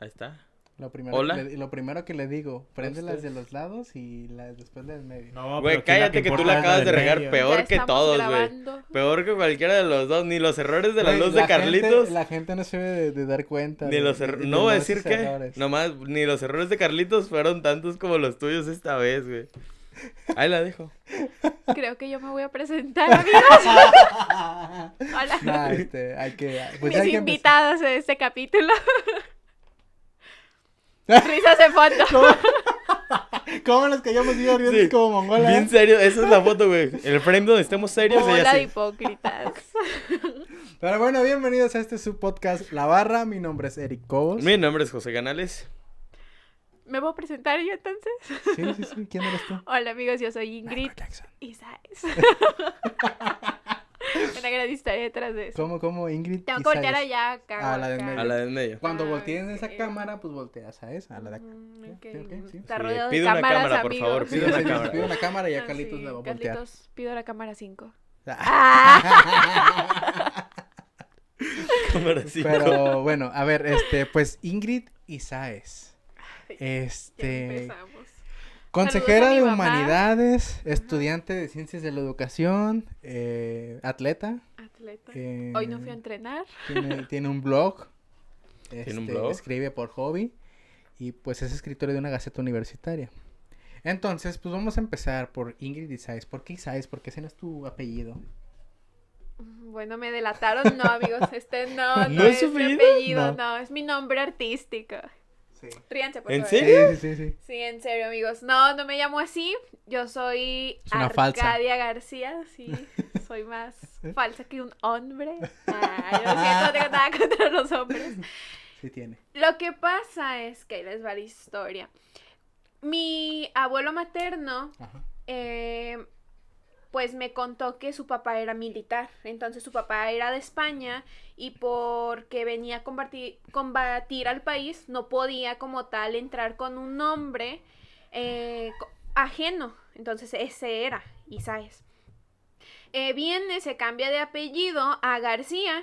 Ahí está. Hola. Lo primero que le digo, prende las de los lados y después las del medio. No, Güey, cállate que tú la acabas de regar peor que todos, güey. Peor que cualquiera de los dos. Ni los errores de la luz de Carlitos. La gente no se debe de dar cuenta. Ni los no voy a decir que. Nomás, ni los errores de Carlitos fueron tantos como los tuyos esta vez, güey. Ahí la dejo. Creo que yo me voy a presentar, amigos. Hola. No, hay que... Pues mis invitados en este capítulo. Risas de fondo. ¿Cómo nos callamos y riendo como mongola? Bien serio, esa es la foto, güey. El frame donde estemos serios. Hola de hipócritas. Pero bueno, bienvenidos a su podcast La Barra. Mi nombre es Eric Cobos. Mi nombre es José Canales. ¿Me voy a presentar yo entonces? Sí. ¿Quién eres tú? Hola amigos, yo soy Ingrid Isaes. Una gran historia detrás de eso. ¿Cómo Ingrid? Tengo que voltear allá acá. A la del medio. A la del medio. Cuando voltees esa cámara, pues volteas a esa, a la de acá. Okay. Sí. Está rodeado de Pide cámaras, una cámara, amigos. por favor. Pide una cámara. Pide una cámara y ya Carlitos la va a voltear. Carlitos, pido la cámara 5. Cámara 5. Pero bueno, a ver, pues Ingrid Isaes. Empezamos. Consejera de mamá. Humanidades, estudiante de Ciencias de la Educación, atleta. Hoy no fui a entrenar. Tiene un blog. Tiene un blog. Escribe por hobby y pues es escritora de una gaceta universitaria. Entonces, pues vamos a empezar por Ingrid Isaes. ¿Por qué Isaes? Porque ese no es tu apellido. Bueno, me delataron, no, amigos. No es es su mi apellido, no, es mi nombre artístico. Sí. Ríanse, por ¿En favor. serio? Sí. Sí, en serio, amigos. No me llamo así. Yo soy Es una Arcadia García. Sí, soy más falsa que un hombre. Ay, lo siento, no tengo nada contra los hombres. Sí tiene. Lo que pasa es que ahí les va la historia. Mi abuelo materno, pues me contó que su papá era militar. Entonces su papá era de España y porque venía a combatir al país, no podía como tal entrar con un nombre ajeno. Entonces ese era Isaes. Viene, se cambia de apellido a García.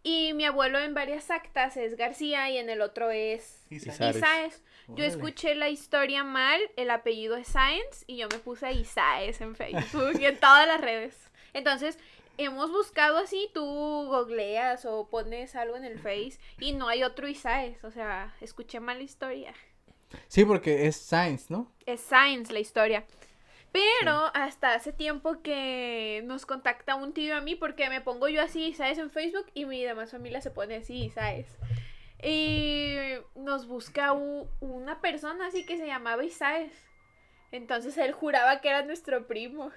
Y mi abuelo en varias actas es García y en el otro es Isaes. Yo escuché la historia mal, el apellido es Sáenz y yo me puse Isaes en Facebook y en todas las redes. Entonces, hemos buscado así, tú googleas o pones algo en el Face y no hay otro Isaes, o sea, escuché mal la historia. Sí, porque es Science, ¿no? Es Sáenz la historia. Pero hasta hace tiempo que nos contacta un tío a mí porque me pongo yo así Isaes en Facebook y mi demás familia se pone así Isaes. Y nos busca una persona así que se llamaba Isaes. Entonces él juraba que era nuestro primo.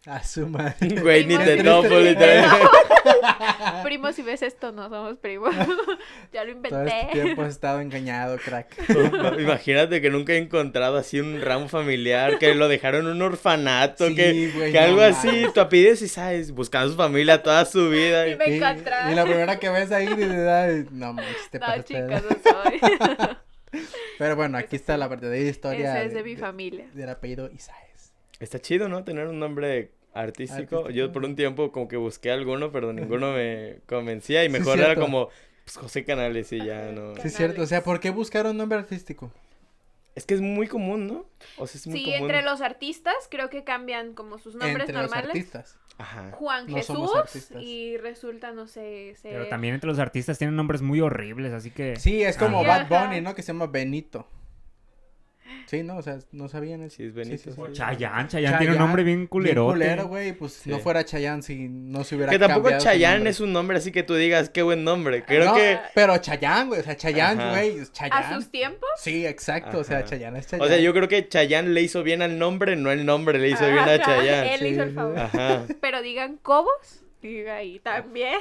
A su madre. Güey, ni te topo, literal. Primo, si ves esto, no somos primos. Ya lo inventé. Todo este tiempo has estado engañado, crack. Imagínate que nunca he encontrado así un ramo familiar, que lo dejaron en un orfanato, Sí, que güey, algo no así, mames. tú apellides y sabes, buscando a su familia toda su vida. Y me encontraste. Y la primera que ves ahí, no manches, te No, pasaste de- chicas, no soy. Pero bueno, aquí está la verdadera historia. Esa es de mi familia. Del apellido Isaes. Está chido, ¿no? Tener un nombre artístico. Yo por un tiempo como que busqué alguno, pero ninguno me convencía y Sí, mejor era cierto. como pues, José Canales y ya, ¿no? Sí, es cierto. O sea, ¿por qué buscar un nombre artístico? Es que es muy común, ¿no? O sea, es muy Sí, común. entre los artistas creo que cambian como sus nombres Entre los normales. artistas. Ajá. Juan No Jesús somos artistas. y resulta, no sé, ser... Pero también entre los artistas tienen nombres muy horribles, así que... Sí, es como Ajá. Bad Bunny, ¿no? Que se llama Benito. Sí, ¿no? O sea, no sabían eso. Sí, es Benito. Sí. Chayanne tiene un nombre bien culerote. Bien culero, güey. Pues Sí. no fuera Chayanne si no se hubiera Que tampoco cambiado su Chayanne nombre. es un nombre así que tú digas, qué buen nombre. Creo No, que... pero Chayanne, güey. O sea, Chayanne, Ajá. güey. es ¿A Chayanne. sus tiempos? Sí, exacto. O sea, Ajá. Chayanne es Chayanne. O sea, yo creo que Chayanne le hizo bien al nombre, no el nombre le hizo bien a Ajá, Chayanne. Él Sí, hizo el sí. favor. Ajá. Pero digan Cobos, diga ahí también.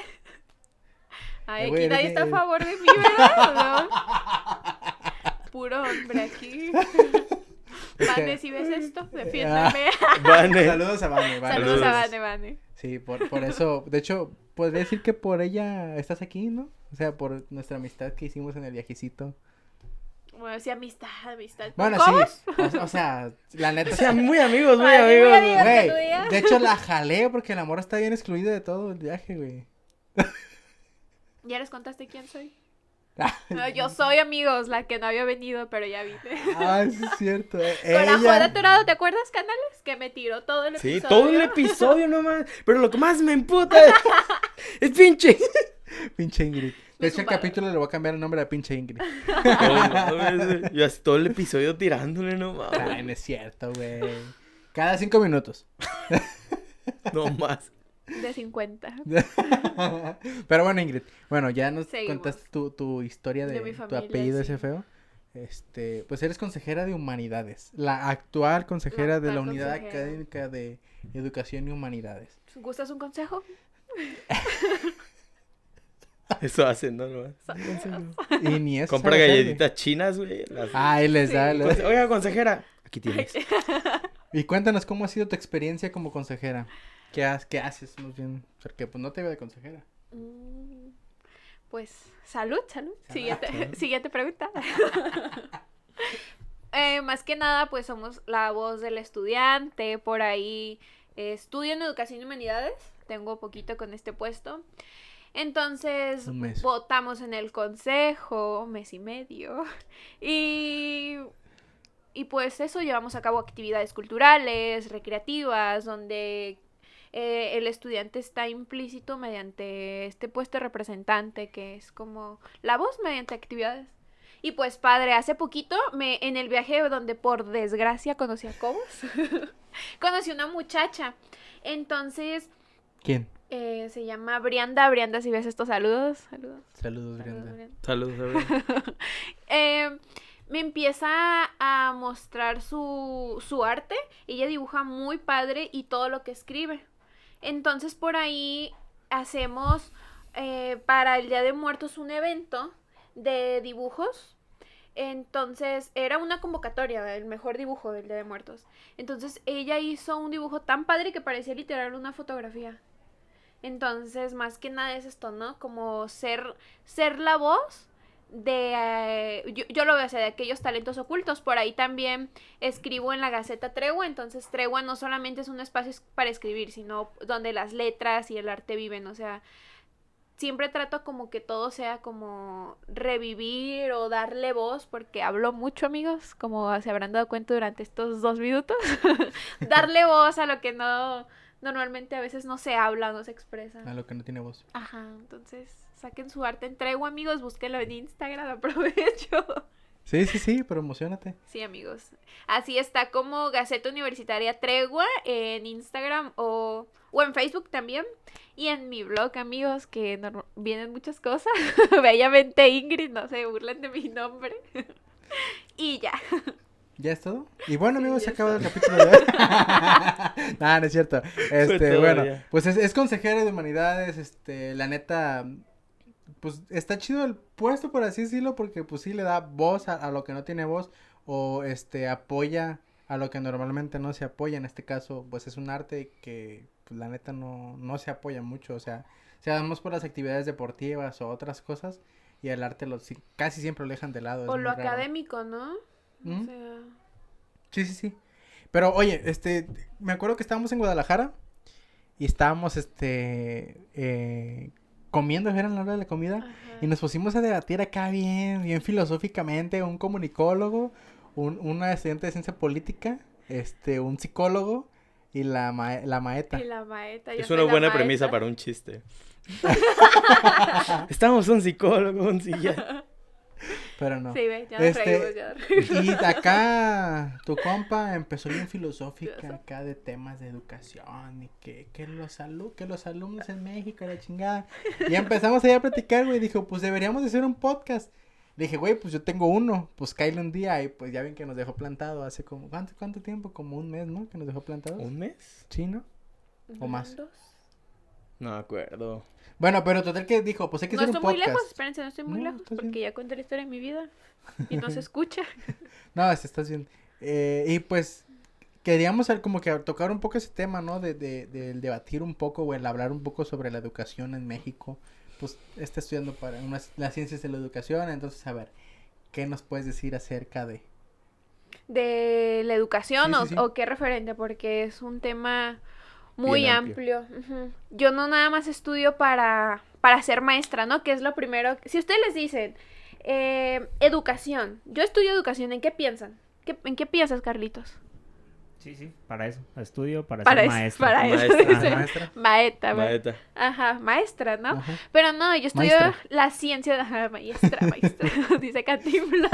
Ay, Güey, aquí nadie eres está a que- favor de mí, ¿verdad? ¿No? Puro hombre aquí. Vane, si ves esto, defiéndeme. Vane. Saludos a Vane. Vane. Saludos a Vane. Sí, por eso. De hecho, podría decir que por ella estás aquí, ¿no? O sea, por nuestra amistad que hicimos en el viajecito. Bueno, sí, amistad. Bueno, ¿Cobos? sí. O sea, la neta. O sea, muy amigos, muy Ay, muy amigos. amigos. Güey, que tú digas. de hecho la jalé porque el amor está bien excluido de todo el viaje, güey. ¿Ya les contaste quién soy? No, yo soy, amigos, la que no había venido, pero ya vine. Ah, sí es cierto. Con la Juana Torado, ¿te acuerdas, Canales? Que me tiró todo el episodio. Sí, todo el episodio nomás. Pero lo que más me emputa es pinche. Pinche Ingrid. De hecho, el capítulo le voy a cambiar el nombre a pinche Ingrid. Yo así todo el episodio tirándole nomás. Ay, no es cierto, güey. Cada 5 minutos. No más. De 50. Pero bueno, Ingrid. Bueno, ya nos Seguimos. contaste tu historia De mi tu familia, apellido sí. ese feo. Pues eres consejera de humanidades. La actual consejera de la actual Unidad consejera. Académica de Educación y Humanidades. ¿Gustas un consejo? Eso hacen, ¿no? Nomás. Y ni eso. Compra sabe hacer, güey. galletitas chinas, güey. Ah, él les da. Oiga, consejera. Aquí tienes. Y cuéntanos cómo ha sido tu experiencia como consejera. ¿Qué haces? Más bien, porque pues no te veo de consejera. Pues, salud. Siguiente pregunta. Más que nada, pues somos la voz del estudiante. Por ahí estudio en Educación y Humanidades. Tengo poquito con este puesto. Entonces, Un mes. votamos en el consejo, mes y medio. Y pues eso, llevamos a cabo actividades culturales, recreativas, donde el estudiante está implícito mediante este puesto de representante, que es como la voz mediante actividades. Y pues padre, hace poquito, en el viaje donde por desgracia conocí a Cobos, conocí una muchacha. Entonces, ¿Quién? se llama Brianda. Brianda, si ves estos saludos. Saludos, Brenda. Saludos, Brianda. Me empieza a mostrar su arte. Ella dibuja muy padre y todo lo que escribe. Entonces por ahí hacemos para el Día de Muertos un evento de dibujos. Entonces era una convocatoria, el mejor dibujo del Día de Muertos. Entonces ella hizo un dibujo tan padre que parecía literal una fotografía. Entonces más que nada es esto, ¿no? Como ser la voz de yo lo veo así, de aquellos talentos ocultos. Por ahí también escribo en la Gaceta Tregua. Entonces Tregua no solamente es un espacio para escribir, sino donde las letras y el arte viven. O sea, siempre trato como que todo sea como revivir o darle voz, porque hablo mucho, amigos, como se habrán dado cuenta durante estos 2 minutos. Darle voz a lo que no normalmente a veces no se habla, no se expresa. A lo que no tiene voz. Ajá, entonces saquen su arte en Tregua, amigos, búsquenlo en Instagram, aprovecho. Sí, promocionate. Sí, amigos. Así está como Gaceta Universitaria Tregua en Instagram o en Facebook también. Y en mi blog, amigos, que vienen muchas cosas. Bellamente Ingrid, no se burlen de mi nombre. Y ya. ¿Ya es todo? Y bueno, Sí, amigos, ya se acaba el capítulo de hoy. Nah, no es cierto. todo Bueno, ya. pues es consejera de humanidades, la neta, pues está chido el puesto, por así decirlo, porque pues sí le da voz a lo que no tiene voz, o apoya a lo que normalmente no se apoya. En este caso, pues es un arte que, pues la neta no se apoya mucho, o sea, se damos por las actividades deportivas o otras cosas, y el arte casi siempre lo dejan de lado. O es lo muy raro. académico, ¿no? ¿Mm? O sea, Sí. Pero oye, me acuerdo que estábamos en Guadalajara y estábamos comiendo, era la hora de la comida, ajá. y nos pusimos a debatir acá bien filosóficamente, un comunicólogo, una estudiante de ciencia política, un psicólogo y la maeta. Y la maeta. Es una buena premisa para un chiste. Estamos un psicólogo, un psiquiatra. Pero no. Sí, ve, ya nos reímos, ya. Y de acá tu compa empezó bien filosófica acá de temas de educación y que los alumnos en México, la chingada. Y empezamos ahí a platicar, güey, dijo, pues deberíamos de hacer un podcast. Le dije, güey, pues yo tengo uno, pues cáele un día. Y pues ya ven que nos dejó plantado hace como, ¿cuánto tiempo? Como un mes, ¿no? Que nos dejó plantado. ¿Un mes? Sí, ¿no? ¿O más? 2. No me acuerdo. Bueno, pero total que dijo, pues hay que No hacer estoy un muy podcast. lejos, espérense, no estoy muy No, lejos, estás porque bien. ya conté la historia de mi vida y no se escucha. No, estás bien. Y pues queríamos como que tocar un poco ese tema, ¿no? Del debatir un poco o el hablar un poco sobre la educación en México. Pues está estudiando para las ciencias de la educación, entonces a ver, ¿qué nos puedes decir acerca de? ¿De la educación Sí, sí. o qué referente? Porque es un tema muy Bien amplio. Ujú. Yo no nada más estudio para ser maestra, ¿no? Que es lo primero. Si ustedes les dicen, Educación. Yo estudio educación. ¿En qué piensan? ¿En qué piensas, Carlitos? Sí, para eso. Estudio para Para ser eso, maestra. para eso. Maestra. dice. Maestra. Maestra. Ajá, maestra, ¿no? Ajá. Pero no, yo estudio Maestra. la ciencia. Ajá, maestra. Dice Cantinflas.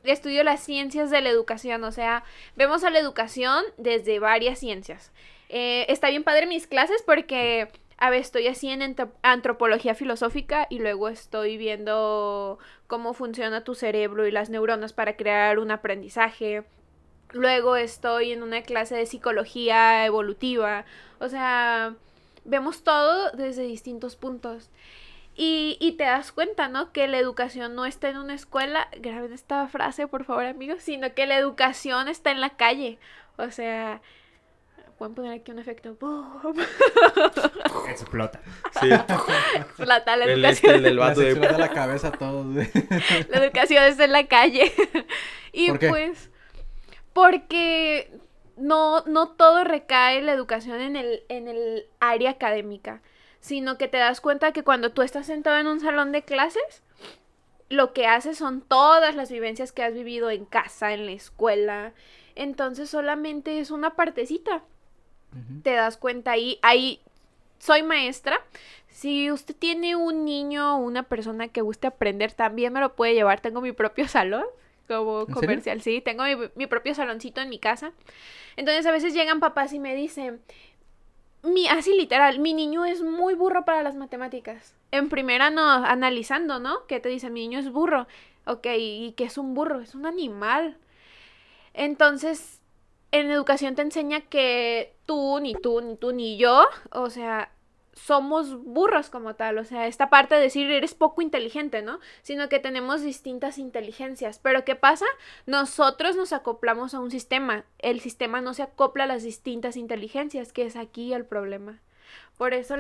Estudio las ciencias de la educación. O sea, vemos a la educación desde varias ciencias. Está bien padre mis clases porque a ver, estoy así en antropología filosófica y luego estoy viendo cómo funciona tu cerebro y las neuronas para crear un aprendizaje. Luego estoy en una clase de psicología evolutiva. O sea, vemos todo desde distintos puntos. Y te das cuenta, ¿no? Que la educación no está en una escuela. Graben esta frase, por favor, amigos. Sino que la educación está en la calle. O sea, pueden poner aquí un efecto. Explota. Sí. Explota la El educación. el del vato Les de... explota la cabeza a todos, güey. La educación está en la calle. Y ¿Por qué? pues... Porque no todo recae en la educación en el área académica, sino que te das cuenta que cuando tú estás sentado en un salón de clases, lo que haces son todas las vivencias que has vivido en casa, en la escuela. Entonces solamente es una partecita. Te das cuenta ahí soy maestra. Si usted tiene un niño o una persona que guste aprender, también me lo puede llevar. Tengo mi propio salón. Como ¿En comercial, sí, tengo mi propio saloncito en mi casa. Entonces a veces llegan papás y me dicen, así literal, mi niño es muy burro para las matemáticas. En primera no, analizando, ¿no? Que te dicen, mi niño es burro. Ok, ¿y qué es un burro? Es un animal. Entonces, en educación te enseña que ni yo, o sea, somos burros como tal, o sea, esta parte de decir eres poco inteligente, ¿no? Sino que tenemos distintas inteligencias, pero ¿qué pasa? Nosotros nos acoplamos a un sistema, el sistema no se acopla a las distintas inteligencias, que es aquí el problema. Por eso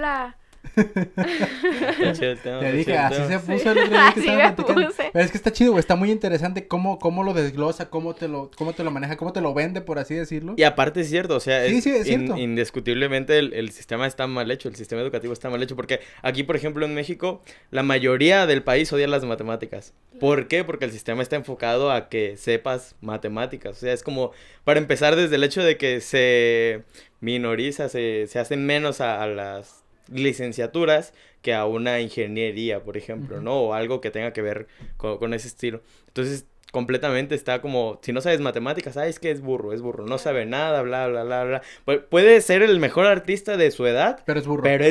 Te dije, así se puso Sí, el otro día que así estaba me platicando. puse. Pero es que está chido, güey, está muy interesante cómo lo desglosa, cómo te lo maneja, cómo te lo vende, por así decirlo. Y aparte es cierto, o sea, Sí, es cierto. Indiscutiblemente el sistema está mal hecho, el sistema educativo está mal hecho, porque aquí, por ejemplo, en México, la mayoría del país odia las matemáticas. ¿Por qué? Porque el sistema está enfocado a que sepas matemáticas, o sea, es como, para empezar desde el hecho de que se minoriza, se hacen menos a las licenciaturas que a una ingeniería, por ejemplo, ¿no? O algo que tenga que ver con ese estilo. Entonces, completamente está como, si no sabes matemáticas, es que es burro, no sabe nada, bla, bla, bla, bla. Puede ser el mejor artista de su edad, Pero es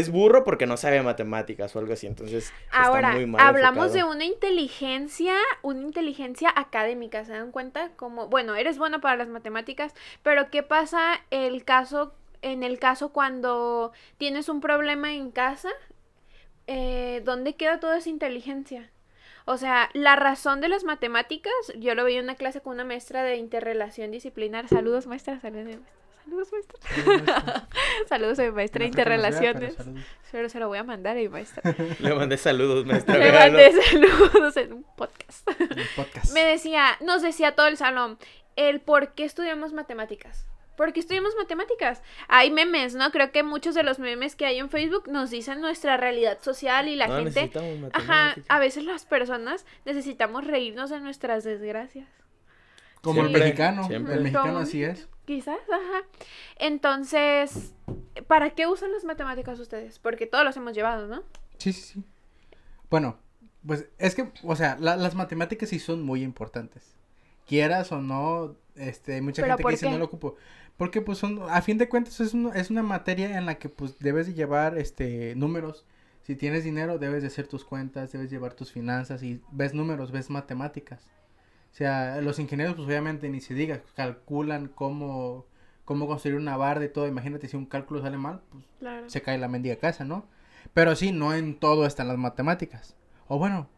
burro. Porque no sabe matemáticas o algo así, entonces Ahora, está muy mal hablamos enfocado. de una inteligencia académica, ¿se dan cuenta? Como, bueno, eres bueno para las matemáticas, pero ¿qué pasa en el caso cuando tienes un problema en casa? ¿Dónde queda toda esa inteligencia? O sea, la razón de las matemáticas, yo lo vi en una clase con una maestra de interrelación disciplinar. Saludos, maestra. Saludos, maestra. Saludos a mi maestra de interrelaciones. Pero se lo voy a mandar a mi maestra. Le mandé saludos, maestra. Le mandé saludos en un podcast. Nos decía todo el salón, el por qué estudiamos matemáticas. ¿Por qué estudiamos matemáticas? Hay memes, ¿no? Creo que muchos de los memes que hay en Facebook nos dicen nuestra realidad social y la gente... Necesitamos matemáticas. Ajá, a veces las personas necesitamos reírnos de nuestras desgracias. Como Siempre, el mexicano, siempre. el mexicano Como- así es. Quizás, ajá. Entonces, ¿para qué usan las matemáticas ustedes? Porque todos los hemos llevado, ¿no? Sí. Bueno, pues es que, o sea, las matemáticas sí son muy importantes. Quieras o no, hay mucha ¿Pero gente por que dice qué? no lo ocupo. Porque pues a fin de cuentas es una materia en la que pues debes de llevar números. Si tienes dinero debes de hacer tus cuentas, debes llevar tus finanzas y ves números, ves matemáticas. O sea, los ingenieros pues obviamente ni se diga, calculan cómo construir una barda y todo. Imagínate si un cálculo sale mal, pues Claro. se cae la mendiga casa, ¿no? Pero sí, no en todo están las matemáticas. O bueno,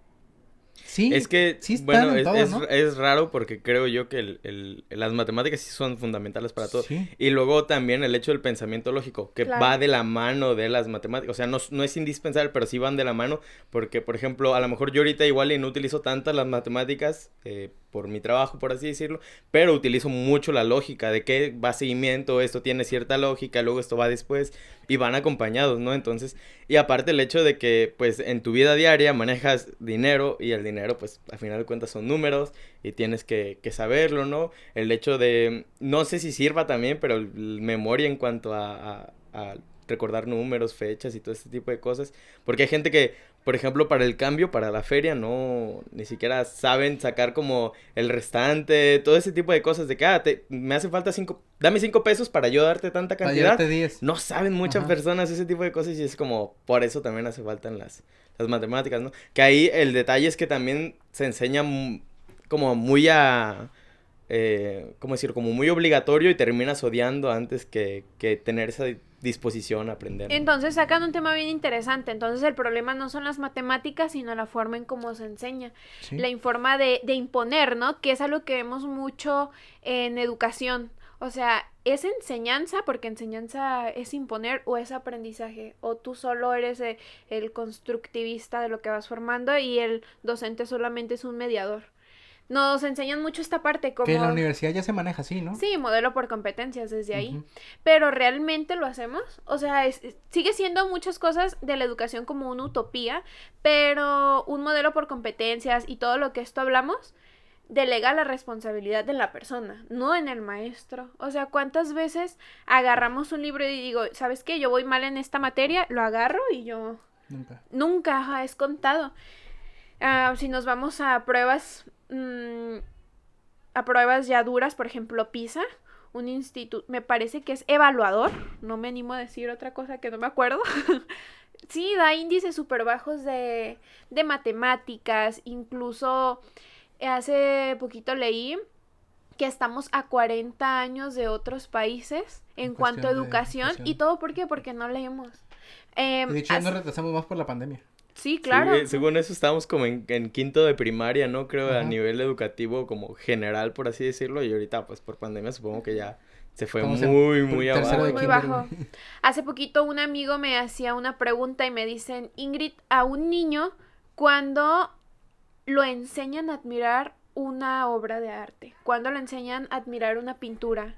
sí. Es que, sí están bueno, en todo, ¿no? es raro porque creo yo que las matemáticas sí son fundamentales para todo. Sí. Y luego también el hecho del pensamiento lógico, que Claro. va de la mano de las matemáticas. O sea, no es indispensable, pero sí van de la mano. Porque, por ejemplo, a lo mejor yo ahorita igual y no utilizo tantas las matemáticas por mi trabajo, por así decirlo. Pero utilizo mucho la lógica de que va seguimiento, esto tiene cierta lógica, luego esto va después. y van acompañados, ¿no? Entonces, y aparte el hecho de que, pues, en tu vida diaria manejas dinero y el dinero, pues, al final de cuentas son números y tienes que saberlo, ¿no? El hecho de, no sé si sirva también, pero memoria en cuanto a recordar números, fechas y todo este tipo de cosas, porque hay gente que, por ejemplo, para el cambio, para la feria, no, ni siquiera saben sacar como el restante, todo ese tipo de cosas, de que, me hace falta dame 5 pesos para yo darte tanta Para cantidad. llevarte 10. No saben muchas Ajá. personas ese tipo de cosas y es como, por eso también hace falta en las matemáticas, ¿no? Que ahí el detalle es que también se enseña como muy ¿cómo decir? Como muy obligatorio y terminas odiando antes que tener esa disposición a aprender, ¿no? Entonces sacan un tema bien interesante. Entonces el problema no son las matemáticas, sino la forma en cómo se enseña. Sí. La forma de imponer, ¿no? Que es algo que vemos mucho en educación. O sea, ¿es enseñanza? Porque enseñanza es imponer o es aprendizaje. O tú solo eres el constructivista de lo que vas formando y el docente solamente es un mediador. Nos enseñan mucho esta parte como... Que en la universidad ya se maneja así, ¿no? Sí, modelo por competencias desde ahí. Ujú. Pero ¿realmente lo hacemos? O sea, sigue siendo muchas cosas de la educación como una utopía, pero un modelo por competencias y todo lo que esto hablamos delega la responsabilidad de la persona, no en el maestro. O sea, ¿cuántas veces agarramos un libro y digo, ¿sabes qué? Yo voy mal en esta materia, lo agarro y yo... Nunca, ajá, es contado. Si nos vamos a pruebas ya duras, por ejemplo, PISA, un instituto, me parece que es evaluador, no me animo a decir otra cosa que no me acuerdo. Sí, da índices súper bajos de matemáticas, incluso hace poquito leí que estamos a 40 años de otros países en cuanto a educación. ¿Y todo por qué? Porque no leemos. De hecho, nos retrasamos más por la pandemia. Sí, claro. Sí, según eso estábamos como en quinto de primaria, ¿no? Creo a Ajá. nivel educativo como general, por así decirlo, y ahorita pues por pandemia supongo que ya se fue Estamos muy en tercero abajo. de Muy kinder, bajo. güey. Hace poquito un amigo me hacía una pregunta y me dicen, Ingrid, a un niño cuando lo enseñan a admirar una obra de arte, cuando lo enseñan a admirar una pintura.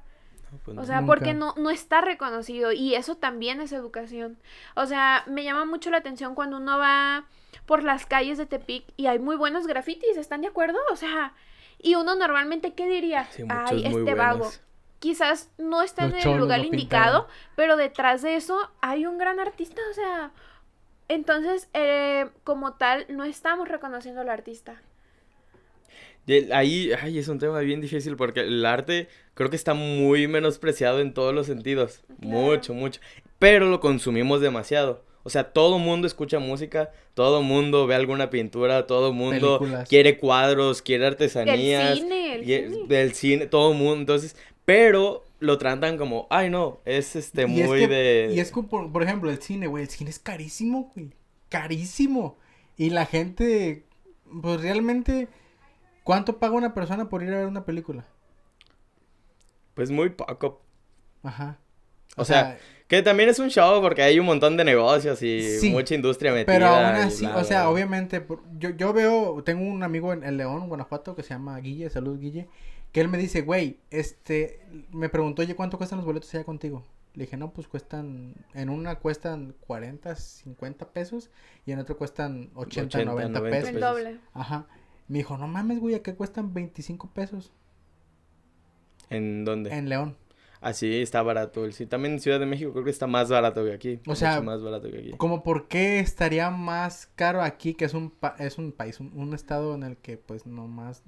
Pues O sea, Nunca. porque no está reconocido y eso también es educación. O sea, me llama mucho la atención cuando uno va por las calles de Tepic y hay muy buenos grafitis, ¿están de acuerdo? O sea, y uno normalmente, ¿qué diría? Sí, muchos Ay, muy este vago. buenos. Quizás no está Los en el cholos lugar lo indicado, pintaron. pero detrás de eso hay un gran artista, o sea, entonces, como tal, no estamos reconociendo al artista. Y ahí, ay, es un tema bien difícil porque el arte creo que está muy menospreciado en todos los sentidos. Claro. Mucho. Pero lo consumimos demasiado. O sea, todo mundo escucha música, todo mundo ve alguna pintura, todo mundo Películas. quiere cuadros, quiere artesanías. El cine. Del cine, todo mundo. Entonces, pero lo tratan como, ay no, es Y muy es que, de... Y es como, por ejemplo, el cine, güey. El cine es carísimo, güey. Carísimo. Y la gente, pues realmente, ¿cuánto paga una persona por ir a ver una película? Pues muy poco. Ajá. O sea, que también es un show porque hay un montón de negocios y sí, mucha industria metida. pero aún y así, bla, o sea, bla, bla. obviamente, yo veo, tengo un amigo en León, Guanajuato, que se llama Guille, salud Guille, que él me dice, güey, me preguntó, oye, ¿cuánto cuestan los boletos allá contigo? Le dije, no, pues en una cuestan 40, 50 pesos y en otra cuestan 80, 90 pesos. El doble. Ajá. Me dijo, no mames, güey, acá cuestan 25 pesos ¿En dónde? en León. Así está barato. Sí, también en Ciudad de México creo que está más barato que aquí. O sea, mucho más barato que aquí. Como por qué estaría más caro aquí, que es un país, un estado en el que pues nomás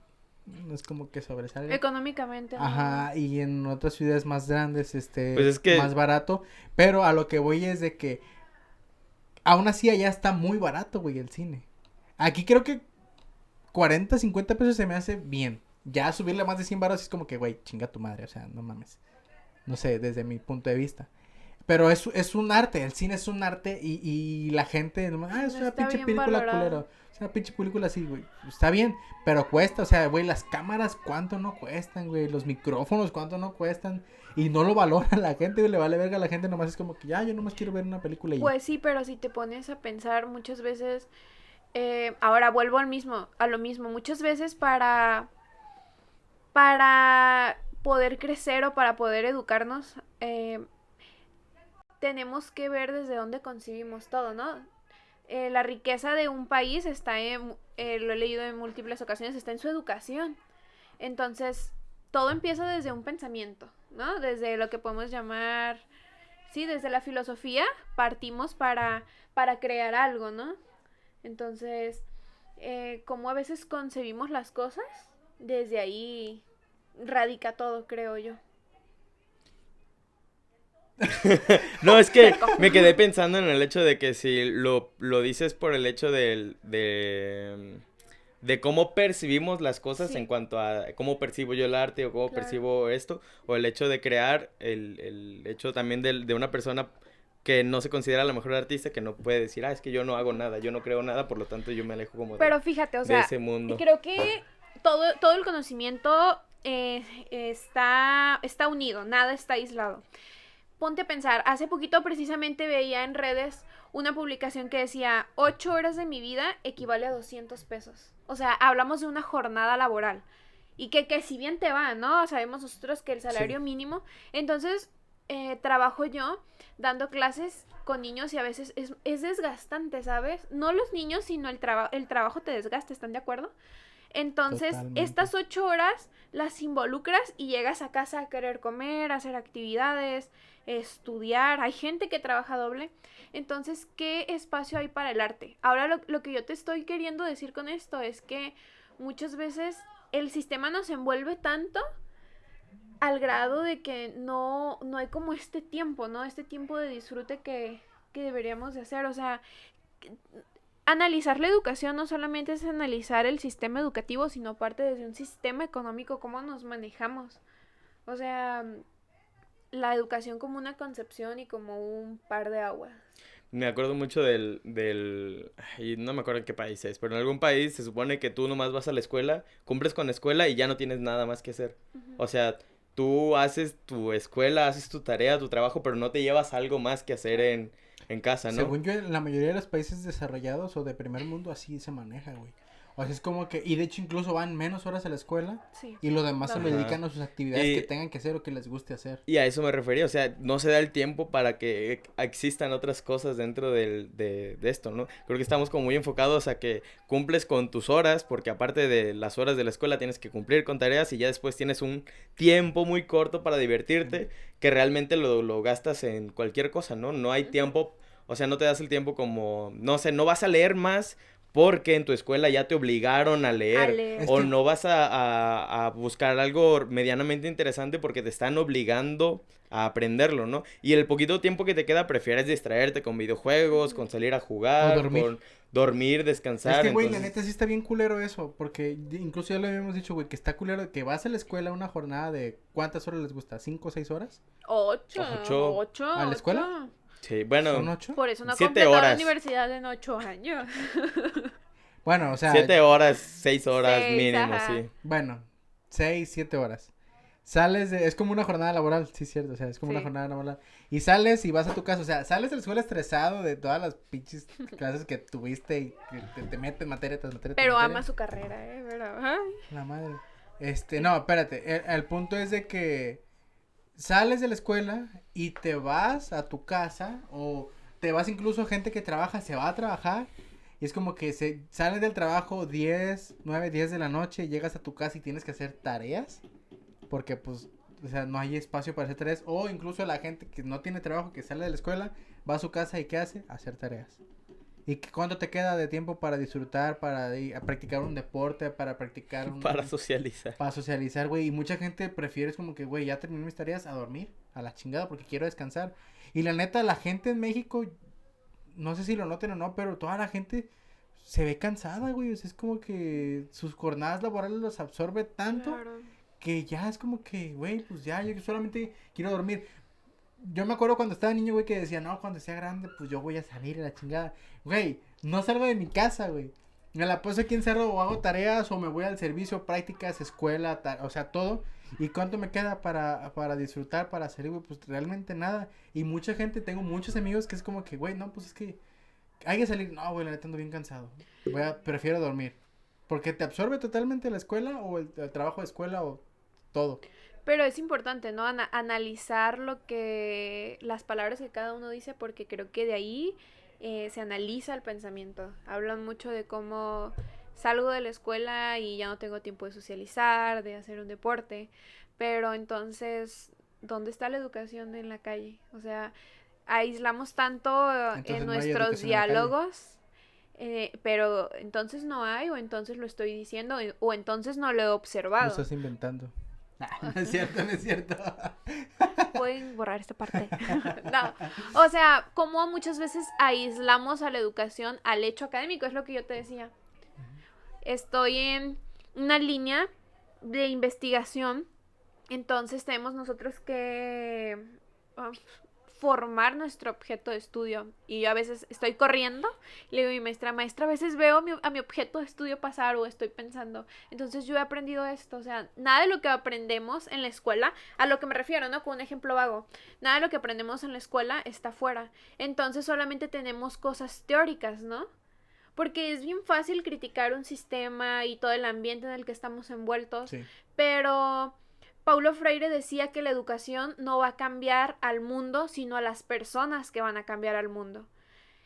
no es como que sobresale. Económicamente. ¿no? Ajá, y en otras ciudades más grandes, Pues es que- más barato, pero a lo que voy es de que aún así allá está muy barato, güey, el cine. Aquí creo que 40, 50 pesos se me hace bien. Ya subirle más de 100 baros es como que, güey, chinga tu madre, o sea, no mames. No sé, desde mi punto de vista. Pero es un arte, el cine es un arte y la gente, es una Está pinche bien película valorado. culera. Es una pinche película así, güey. Está bien, pero cuesta, o sea, güey, las cámaras, ¿cuánto no cuestan, güey? Los micrófonos, ¿cuánto no cuestan? Y no lo valora la gente, güey, le vale verga a la gente, nomás es como que, ya, yo nomás quiero ver una película y ya. Pues sí, pero si te pones a pensar muchas veces, ahora vuelvo a lo mismo, muchas veces para poder crecer o para poder educarnos, tenemos que ver desde dónde concibimos todo, ¿no? La riqueza de un país está lo he leído en múltiples ocasiones, está en su educación. Entonces, todo empieza desde un pensamiento, ¿no? Desde lo que podemos llamar, sí, desde la filosofía partimos para crear algo, ¿no? Entonces, cómo a veces concebimos las cosas, desde ahí radica todo, creo yo. No, es que me quedé pensando en el hecho de que si lo dices por el hecho de cómo percibimos las cosas Sí. en cuanto a cómo percibo yo el arte o cómo Claro. percibo esto, o el hecho de crear, el hecho también de una persona que no se considera la mejor artista, que no puede decir, es que yo no hago nada, yo no creo nada, por lo tanto yo me alejo como Pero fíjate, o de sea, ese mundo. creo que todo el conocimiento está unido, nada está aislado. Ponte a pensar, hace poquito precisamente veía en redes una publicación que decía 8 horas de mi vida equivale a 200 pesos. O sea, hablamos de una jornada laboral. Y que si bien te va, ¿no? Sabemos nosotros que el salario mínimo. Entonces, trabajo yo dando clases con niños y a veces es desgastante, ¿sabes? No los niños, sino el trabajo te desgasta, ¿están de acuerdo? Entonces, Totalmente. estas 8 horas las involucras y llegas a casa a querer comer, a hacer actividades, estudiar. Hay gente que trabaja doble. Entonces, ¿qué espacio hay para el arte? Ahora lo que yo te estoy queriendo decir con esto es que muchas veces el sistema nos envuelve tanto al grado de que no hay como este tiempo, ¿no? Este tiempo de disfrute que deberíamos de hacer. O sea, analizar la educación no solamente es analizar el sistema educativo, sino parte desde un sistema económico, cómo nos manejamos. O sea, la educación como una concepción y como un par de aguas. Me acuerdo mucho y no me acuerdo en qué país es, pero en algún país se supone que tú nomás vas a la escuela, cumples con la escuela y ya no tienes nada más que hacer. O sea, tú haces tu escuela, haces tu tarea, tu trabajo, pero no te llevas algo más que hacer en casa, ¿no? Según yo, en la mayoría de los países desarrollados o de primer mundo así se maneja, güey. O sea, es como que, y de hecho incluso van menos horas a la escuela Sí. y lo demás se lo Ajá. dedican a sus actividades Y- que tengan que hacer o que les guste hacer. Y a eso me refería, o sea, no se da el tiempo para que existan otras cosas dentro de esto, ¿no? Creo que estamos como muy enfocados a que cumples con tus horas, porque aparte de las horas de la escuela tienes que cumplir con tareas y ya después tienes un tiempo muy corto para divertirte, que realmente lo gastas en cualquier cosa, ¿no? No hay tiempo, o sea, no te das el tiempo como, no sé, no vas a leer más porque en tu escuela ya te obligaron a leer. Es O que- no vas a buscar algo medianamente interesante porque te están obligando a aprenderlo, ¿no? Y el poquito tiempo que te queda prefieres distraerte con videojuegos, con salir a jugar, O dormir. con dormir, descansar. Es que, güey, la entonces- neta sí está bien culero eso, porque incluso ya lo habíamos dicho, güey, que está culero que vas a la escuela una jornada de, ¿cuántas horas les gusta? ¿5 o 6 horas? 8. ¿A la escuela? Sí, bueno, ¿Son 8? Por eso no 7 completó la horas. universidad en 8 años. Bueno, o sea, 7 horas, 6 horas 6, mínimo, ajá. sí. bueno, 6, 7 horas. Sales de, es como una jornada laboral, sí, cierto, o sea, es como Sí. una jornada laboral. Y sales y vas a tu casa, o sea, sales de la escuela estresado de todas las pinches clases que tuviste y que te meten materia tras materia. tras Pero materia. ama su carrera, pero ay. La madre. No, espérate, el punto es de que sales de la escuela y te vas a tu casa o te vas incluso gente que trabaja, se va a trabajar y es como que sales del trabajo 9, 10 de la noche, llegas a tu casa y tienes que hacer tareas porque pues, o sea, no hay espacio para hacer tareas o incluso la gente que no tiene trabajo, que sale de la escuela, va a su casa y ¿qué hace? Hacer tareas. ¿Y cuánto te queda de tiempo para disfrutar, para ir a practicar un deporte, para practicar Para socializar. para socializar, güey? Y mucha gente prefiere es como que, güey, ya terminé mis tareas a dormir, a la chingada, porque quiero descansar. Y la neta, la gente en México, no sé si lo noten o no, pero toda la gente se ve cansada, güey. O sea, es como que sus jornadas laborales los absorbe tanto Claro. que ya es como que, güey, pues ya, yo solamente quiero dormir. Yo me acuerdo cuando estaba niño, güey, que decía, no, cuando sea grande, pues yo voy a salir a la chingada. Güey, no salgo de mi casa, güey. Me la paso aquí encerrado o hago tareas o me voy al servicio, prácticas, escuela, o sea, todo. ¿Y cuánto me queda para disfrutar, para salir, güey? Pues realmente nada. Y mucha gente, tengo muchos amigos que es como que, güey, no, pues es que hay que salir. No, güey, la neta ando bien cansado. Prefiero dormir. Porque te absorbe totalmente la escuela o el trabajo de escuela o todo. Pero es importante, ¿no? Analizar las palabras que cada uno dice, porque creo que de ahí se analiza el pensamiento. Hablan mucho de cómo salgo de la escuela y ya no tengo tiempo de socializar, de hacer un deporte, pero entonces, ¿dónde está la educación en la calle? O sea, aislamos tanto Entonces en no hay nuestros educación en la calle. diálogos, pero entonces no hay, o entonces lo estoy diciendo, o entonces no lo he Lo observado. estás inventando. No es cierto, no es cierto. Pueden borrar esta parte. No, o sea, como muchas veces aislamos a la educación al hecho académico, es lo que yo te decía. Estoy en una línea de investigación, entonces tenemos nosotros que formar nuestro objeto de estudio. Y yo a veces estoy corriendo y le digo a mi maestra, a veces veo a mi objeto de estudio pasar o estoy pensando. Entonces yo he aprendido esto, o sea, nada de lo que aprendemos en la escuela, a lo que me refiero, ¿no? Con un ejemplo vago, nada de lo que aprendemos en la escuela está fuera. Entonces solamente tenemos cosas teóricas, ¿no? Porque es bien fácil criticar un sistema y todo el ambiente en el que estamos envueltos, Sí. pero Paulo Freire decía que la educación no va a cambiar al mundo, sino a las personas que van a cambiar al mundo.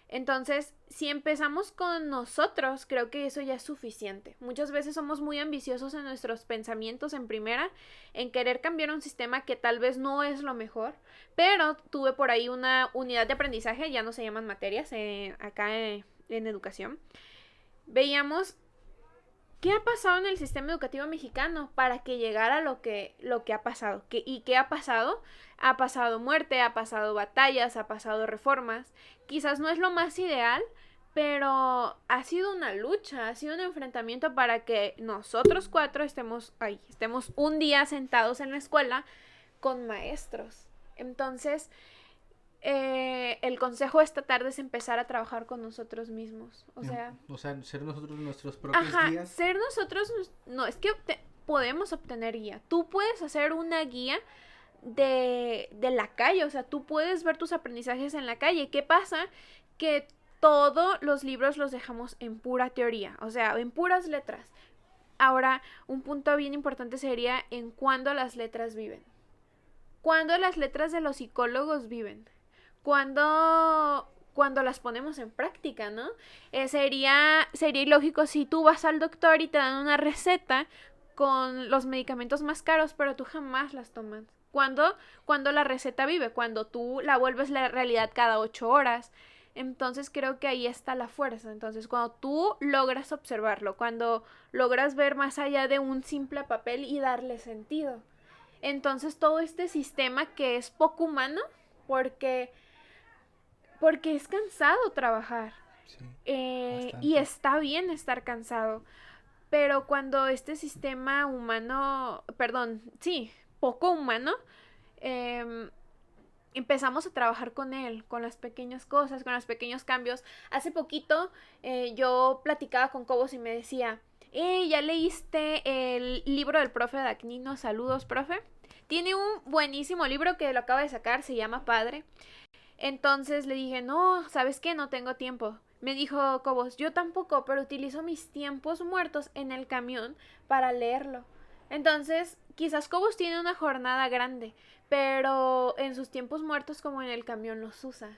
Entonces, si empezamos con nosotros, creo que eso ya es suficiente. Muchas veces somos muy ambiciosos en nuestros pensamientos en primera, en querer cambiar un sistema que tal vez no es lo mejor, pero tuve por ahí una unidad de aprendizaje, ya no se llaman materias, acá en educación. Veíamos qué ha pasado en el sistema educativo mexicano para que llegara lo que ha pasado. ¿Y qué ha pasado? Ha pasado muerte, ha pasado batallas, ha pasado reformas. Quizás no es lo más ideal, pero ha sido una lucha, ha sido un enfrentamiento para que nosotros 4 estemos un día sentados en la escuela con maestros. Entonces, el consejo esta tarde es empezar a trabajar con nosotros mismos. O sea, ser nosotros nuestros propios guías. ser nosotros, no, es que podemos obtener guía. Tú puedes hacer una guía de la calle, o sea, tú puedes ver tus aprendizajes en la calle. ¿Qué pasa? Que todos los libros los dejamos en pura teoría, o sea, en puras letras. Ahora, un punto bien importante sería en cuándo las letras viven. Cuándo las letras de los psicólogos viven. Cuando las ponemos en práctica, ¿no? Sería ilógico si tú vas al doctor y te dan una receta con los medicamentos más caros, pero tú jamás las tomas. Cuando la receta vive, cuando tú la vuelves la realidad cada 8 horas. Entonces creo que ahí está la fuerza. Entonces cuando tú logras observarlo, cuando logras ver más allá de un simple papel y darle sentido. Entonces todo este sistema que es poco humano, porque es cansado trabajar. Sí, y está bien estar cansado. Pero cuando este sistema humano, poco humano, empezamos a trabajar con él, con las pequeñas cosas, con los pequeños cambios. Hace poquito yo platicaba con Cobos y me decía, ¿ya leíste el libro del profe Dagnino? Saludos, profe. Tiene un buenísimo libro que lo acaba de sacar, se llama Padre. Entonces le dije, no, ¿sabes qué? No tengo tiempo. Me dijo Cobos, yo tampoco, pero utilizo mis tiempos muertos en el camión para leerlo. Entonces, quizás Cobos tiene una jornada grande, pero en sus tiempos muertos como en el camión los usa.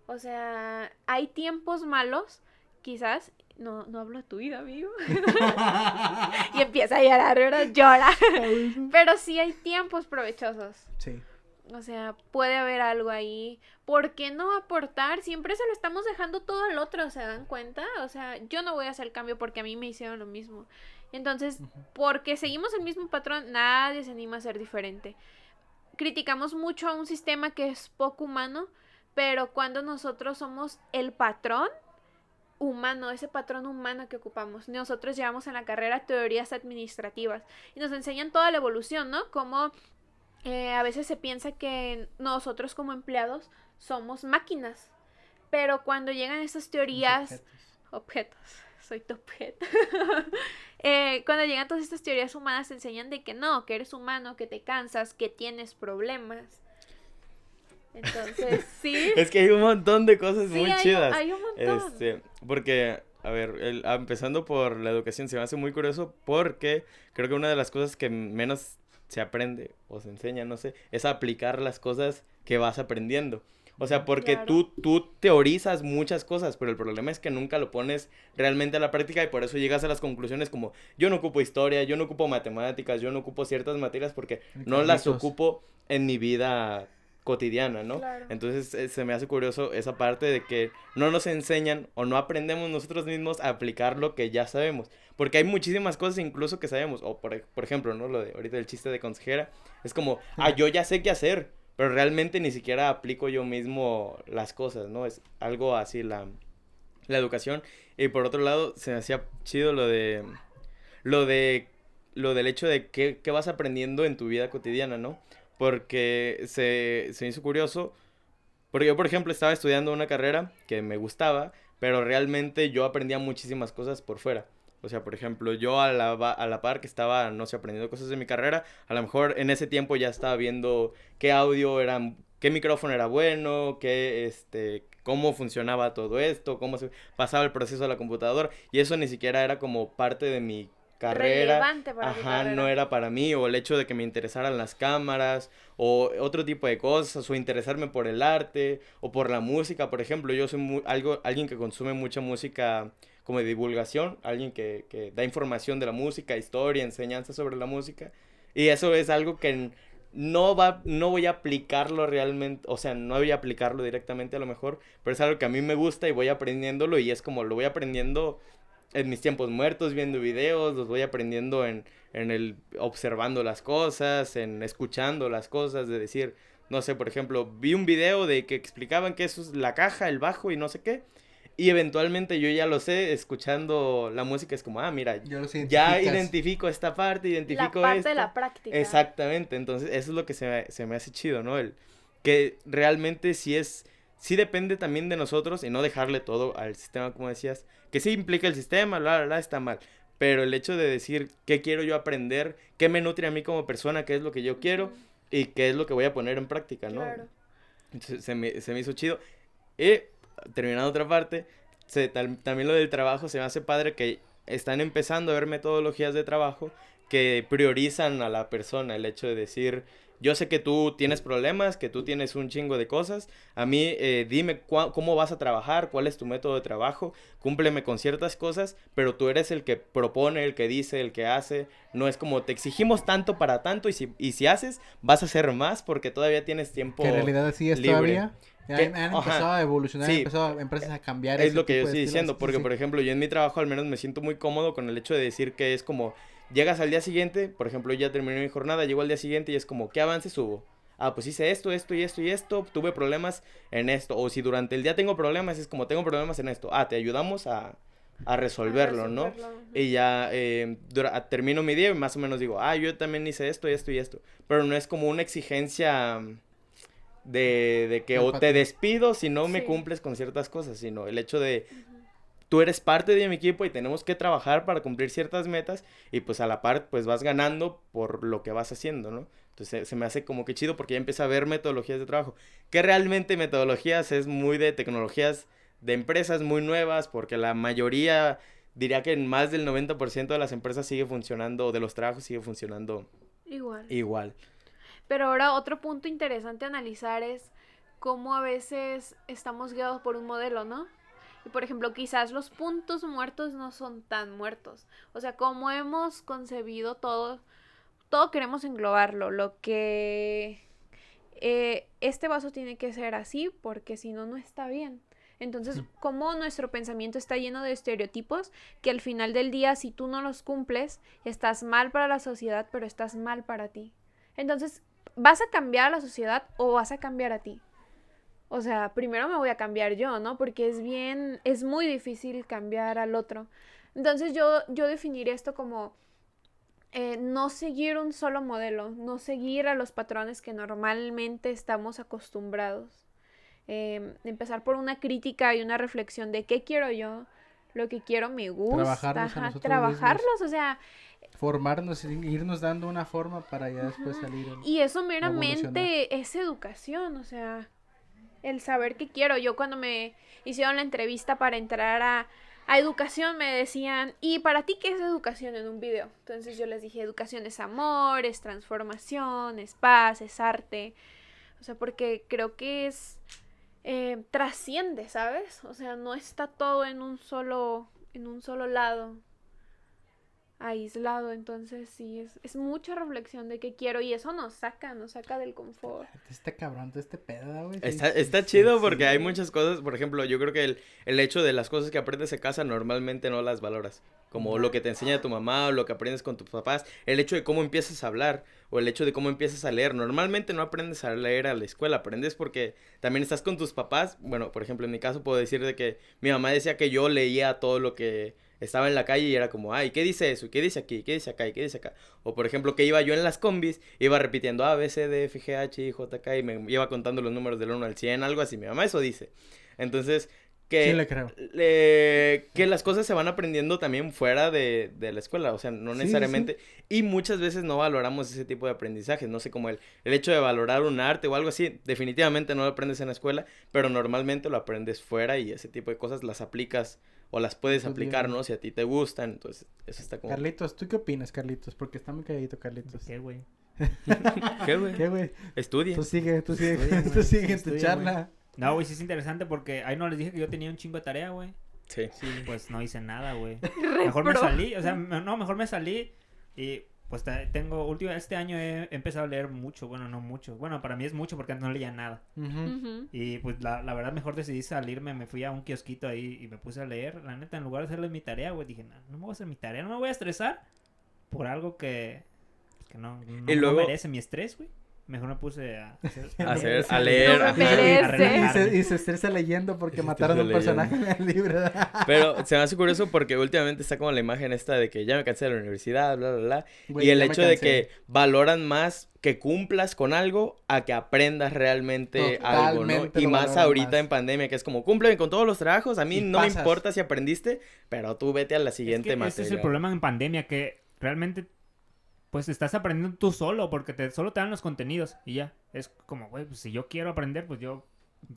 O sea, hay tiempos malos, quizás, no hablo de tu vida, amigo. Y empieza a llorar, ¿verdad? Llora. Pero sí hay tiempos provechosos. Sí. O sea, puede haber algo ahí. ¿Por qué no aportar? Siempre se lo estamos dejando todo al otro, ¿se dan cuenta? O sea, yo no voy a hacer el cambio porque a mí me hicieron lo mismo. Entonces, porque seguimos el mismo patrón, nadie se anima a ser diferente. Criticamos mucho a un sistema que es poco humano, pero cuando nosotros somos el patrón humano, ese patrón humano que ocupamos. Nosotros llevamos en la carrera teorías administrativas y nos enseñan toda la evolución, ¿no? Como a veces se piensa que nosotros como empleados somos máquinas, pero cuando llegan esas teorías, objetos, soy tu objeto. Cuando llegan todas estas teorías humanas te enseñan de que no, que eres humano, que te cansas, que tienes problemas. Entonces, sí. Es que hay un montón de cosas sí, muy chidas. Hay un montón. Porque, a ver, empezando por la educación, se me hace muy curioso porque creo que una de las cosas que menos se aprende o se enseña, no sé, es aplicar las cosas que vas aprendiendo. O sea, porque Claro. tú teorizas muchas cosas, pero el problema es que nunca lo pones realmente a la práctica y por eso llegas a las conclusiones como yo no ocupo historia, yo no ocupo matemáticas, yo no ocupo ciertas materias porque no las Carlitos. ocupo en mi vida cotidiana, ¿no? Claro. Entonces se me hace curioso esa parte de que no nos enseñan o no aprendemos nosotros mismos a aplicar lo que ya sabemos. Porque hay muchísimas cosas incluso que sabemos. O por ejemplo, ¿no? Lo de ahorita el chiste de consejera. Es como, yo ya sé qué hacer, pero realmente ni siquiera aplico yo mismo las cosas, ¿no? Es algo así la educación. Y por otro lado, se me hacía chido lo de, lo del hecho de qué vas aprendiendo en tu vida cotidiana, ¿no? Porque se me hizo curioso, porque yo, por ejemplo, estaba estudiando una carrera que me gustaba, pero realmente yo aprendía muchísimas cosas por fuera. O sea, por ejemplo, yo a la par que estaba, no sé, aprendiendo cosas de mi carrera, a lo mejor en ese tiempo ya estaba viendo qué audio era, qué micrófono era bueno, cómo funcionaba todo esto, cómo se pasaba el proceso a la computadora, y eso ni siquiera era como parte de mi carrera. Relevante para tu Ajá, no carrera. era para mí, o el hecho de que me interesaran las cámaras, o otro tipo de cosas, o interesarme por el arte, o por la música, por ejemplo, yo soy alguien que consume mucha música como de divulgación, alguien que da información de la música, historia, enseñanza sobre la música, y eso es algo que no voy a aplicarlo realmente, o sea, no voy a aplicarlo directamente a lo mejor, pero es algo que a mí me gusta y voy aprendiéndolo, y es como lo voy aprendiendo en mis tiempos muertos, viendo videos, los voy aprendiendo observando las cosas, en escuchando las cosas, de decir, no sé, por ejemplo, vi un video de que explicaban que eso es la caja, el bajo y no sé qué, y eventualmente yo ya lo sé, escuchando la música es como, mira, Ya los ya identificas. identifico esta parte, La identifico parte esto. de la práctica. Exactamente, entonces eso es lo que se me hace chido, ¿no? Que realmente sí depende también de nosotros y no dejarle todo al sistema, como decías, que sí implica el sistema, está mal, pero el hecho de decir qué quiero yo aprender, qué me nutre a mí como persona, qué es lo que yo quiero Ujú. y qué es lo que voy a poner en práctica, ¿no? Claro. Entonces, se me hizo chido. Y terminando otra parte, también lo del trabajo se me hace padre que están empezando a ver metodologías de trabajo que priorizan a la persona, el hecho de decir, yo sé que tú tienes problemas, que tú tienes un chingo de cosas, a mí dime cómo vas a trabajar, cuál es tu método de trabajo, cúmpleme con ciertas cosas, pero tú eres el que propone, el que dice, el que hace, no es como te exigimos tanto para tanto y si haces, vas a hacer más porque todavía tienes tiempo Que en realidad así es libre. todavía. Que- Han ajá, empezado a evolucionar, han sí, empezado empresas a cambiar es ese lo que yo tipo de estoy estilos. diciendo, Sí, porque sí. por ejemplo, yo en mi trabajo al menos me siento muy cómodo con el hecho de decir que es como, llegas al día siguiente, por ejemplo, ya terminé mi jornada, llego al día siguiente y es como, ¿qué avances hubo? Ah, pues hice esto, esto y esto y esto, tuve problemas en esto, o si durante el día tengo problemas, es como, tengo problemas en esto, te ayudamos a resolverlo, ¿no? Resolverlo. Y ya termino mi día y más o menos digo, yo también hice esto, esto y esto, pero no es como una exigencia de que Del o te patrón. despido si no me Sí. cumples con ciertas cosas, sino el hecho de tú eres parte de mi equipo y tenemos que trabajar para cumplir ciertas metas y pues a la par pues vas ganando por lo que vas haciendo, ¿no? Entonces se me hace como que chido porque ya empieza a ver metodologías de trabajo, que realmente metodologías es muy de tecnologías de empresas muy nuevas porque la mayoría, diría que en más del 90% de las empresas sigue funcionando, o de los trabajos sigue funcionando Igual. igual. Pero ahora otro punto interesante a analizar es cómo a veces estamos guiados por un modelo, ¿no? Y por ejemplo, quizás los puntos muertos no son tan muertos. O sea, como hemos concebido todo queremos englobarlo. Lo que este vaso tiene que ser así porque si no, no está bien. Entonces, como nuestro pensamiento está lleno de estereotipos que al final del día, si tú no los cumples, estás mal para la sociedad, pero estás mal para ti. Entonces, ¿vas a cambiar a la sociedad o vas a cambiar a ti? O sea, primero me voy a cambiar yo, ¿no? Porque es muy difícil cambiar al otro. Entonces yo definiría esto como no seguir un solo modelo, no seguir a los patrones que normalmente estamos acostumbrados. Empezar por una crítica y una reflexión de qué quiero yo, lo que quiero me gusta, Trabajarnos a nosotros trabajarlos, mismos. o sea, Formarnos, irnos dando una forma para ya después salir. y eso evolucionar. meramente es educación, o sea, el saber qué quiero. Yo cuando me hicieron la entrevista para entrar A educación me decían, ¿y para ti qué es educación en un video? Entonces yo les dije, educación es amor, es transformación, es paz, es arte. O sea, porque creo que es, trasciende, ¿sabes? O sea, no está todo en un solo lado, aislado. Entonces sí, es mucha reflexión de qué quiero y eso nos saca del confort. Este cabrón, todo este pedo, güey. Está chido porque hay muchas cosas, por ejemplo, yo creo que el hecho de las cosas que aprendes en casa normalmente no las valoras, como lo que te enseña tu mamá o lo que aprendes con tus papás, el hecho de cómo empiezas a hablar o el hecho de cómo empiezas a leer, normalmente no aprendes a leer a la escuela, aprendes porque también estás con tus papás, bueno, por ejemplo, en mi caso puedo decir de que mi mamá decía que yo leía todo lo que estaba en la calle y era como, ay, ¿qué dice eso? ¿Qué dice aquí? ¿Qué dice acá? ¿Y qué dice acá? O por ejemplo, que iba yo en las combis, iba repitiendo A, B, C, D, F, G, H, I, J, K y me iba contando los números del 1 al 100, algo así. Mi mamá eso dice. Entonces, que, Sí, le creo. que las cosas se van aprendiendo también fuera de la escuela, o sea, no Sí, necesariamente. Y muchas veces no valoramos ese tipo de aprendizajes, no sé, como el hecho de valorar un arte o algo así, definitivamente no lo aprendes en la escuela, pero normalmente lo aprendes fuera y ese tipo de cosas las aplicas o las puedes Pues aplicar, bien. ¿no? Si a ti te gustan, entonces eso está como... Carlitos, ¿tú qué opinas, Carlitos? Porque está muy calladito, Carlitos. ¿Qué, güey? ¿Qué, güey? ¿Qué, güey? Estudia. Tú sigue, Estudia, güey. tú sigue en tu Estudia, charla. No, güey, sí es interesante porque ahí no les dije que yo tenía un chingo de tarea, güey. Sí. Sí, pues no hice nada, güey. Re Mejor me pro. salí, o sea, mejor me salí y pues este año he empezado a leer mucho, bueno, no mucho. Bueno, para mí es mucho porque antes no leía nada. Ujú. Ujú. Y pues la verdad mejor decidí salirme, me fui a un kiosquito ahí y me puse a leer. La neta, en lugar de hacerle mi tarea, güey, dije, no me voy a hacer mi tarea, no me voy a estresar por algo que no Y luego- merece mi estrés, güey. Mejor me puse a A leer, No me ajá. merece. a relajarme. Y se estresa leyendo porque Se mataron a un estresa personaje en el libro. Pero se me hace curioso porque últimamente está como la imagen esta de que ya me cansé de la universidad, bla, bla, bla. Güey, Y el ya me hecho de cansé. que valoran más que cumplas con algo a que aprendas realmente algo, ¿no? Totalmente Y lo más valoran ahorita más. en pandemia, que es como, cúmpleme con todos los trabajos, a mí Y no me pasas. importa si aprendiste, pero tú vete a la Es siguiente que materia. ese es el problema en pandemia, que realmente pues estás aprendiendo tú solo, porque solo te dan los contenidos y ya. Es como, güey, pues si yo quiero aprender, pues yo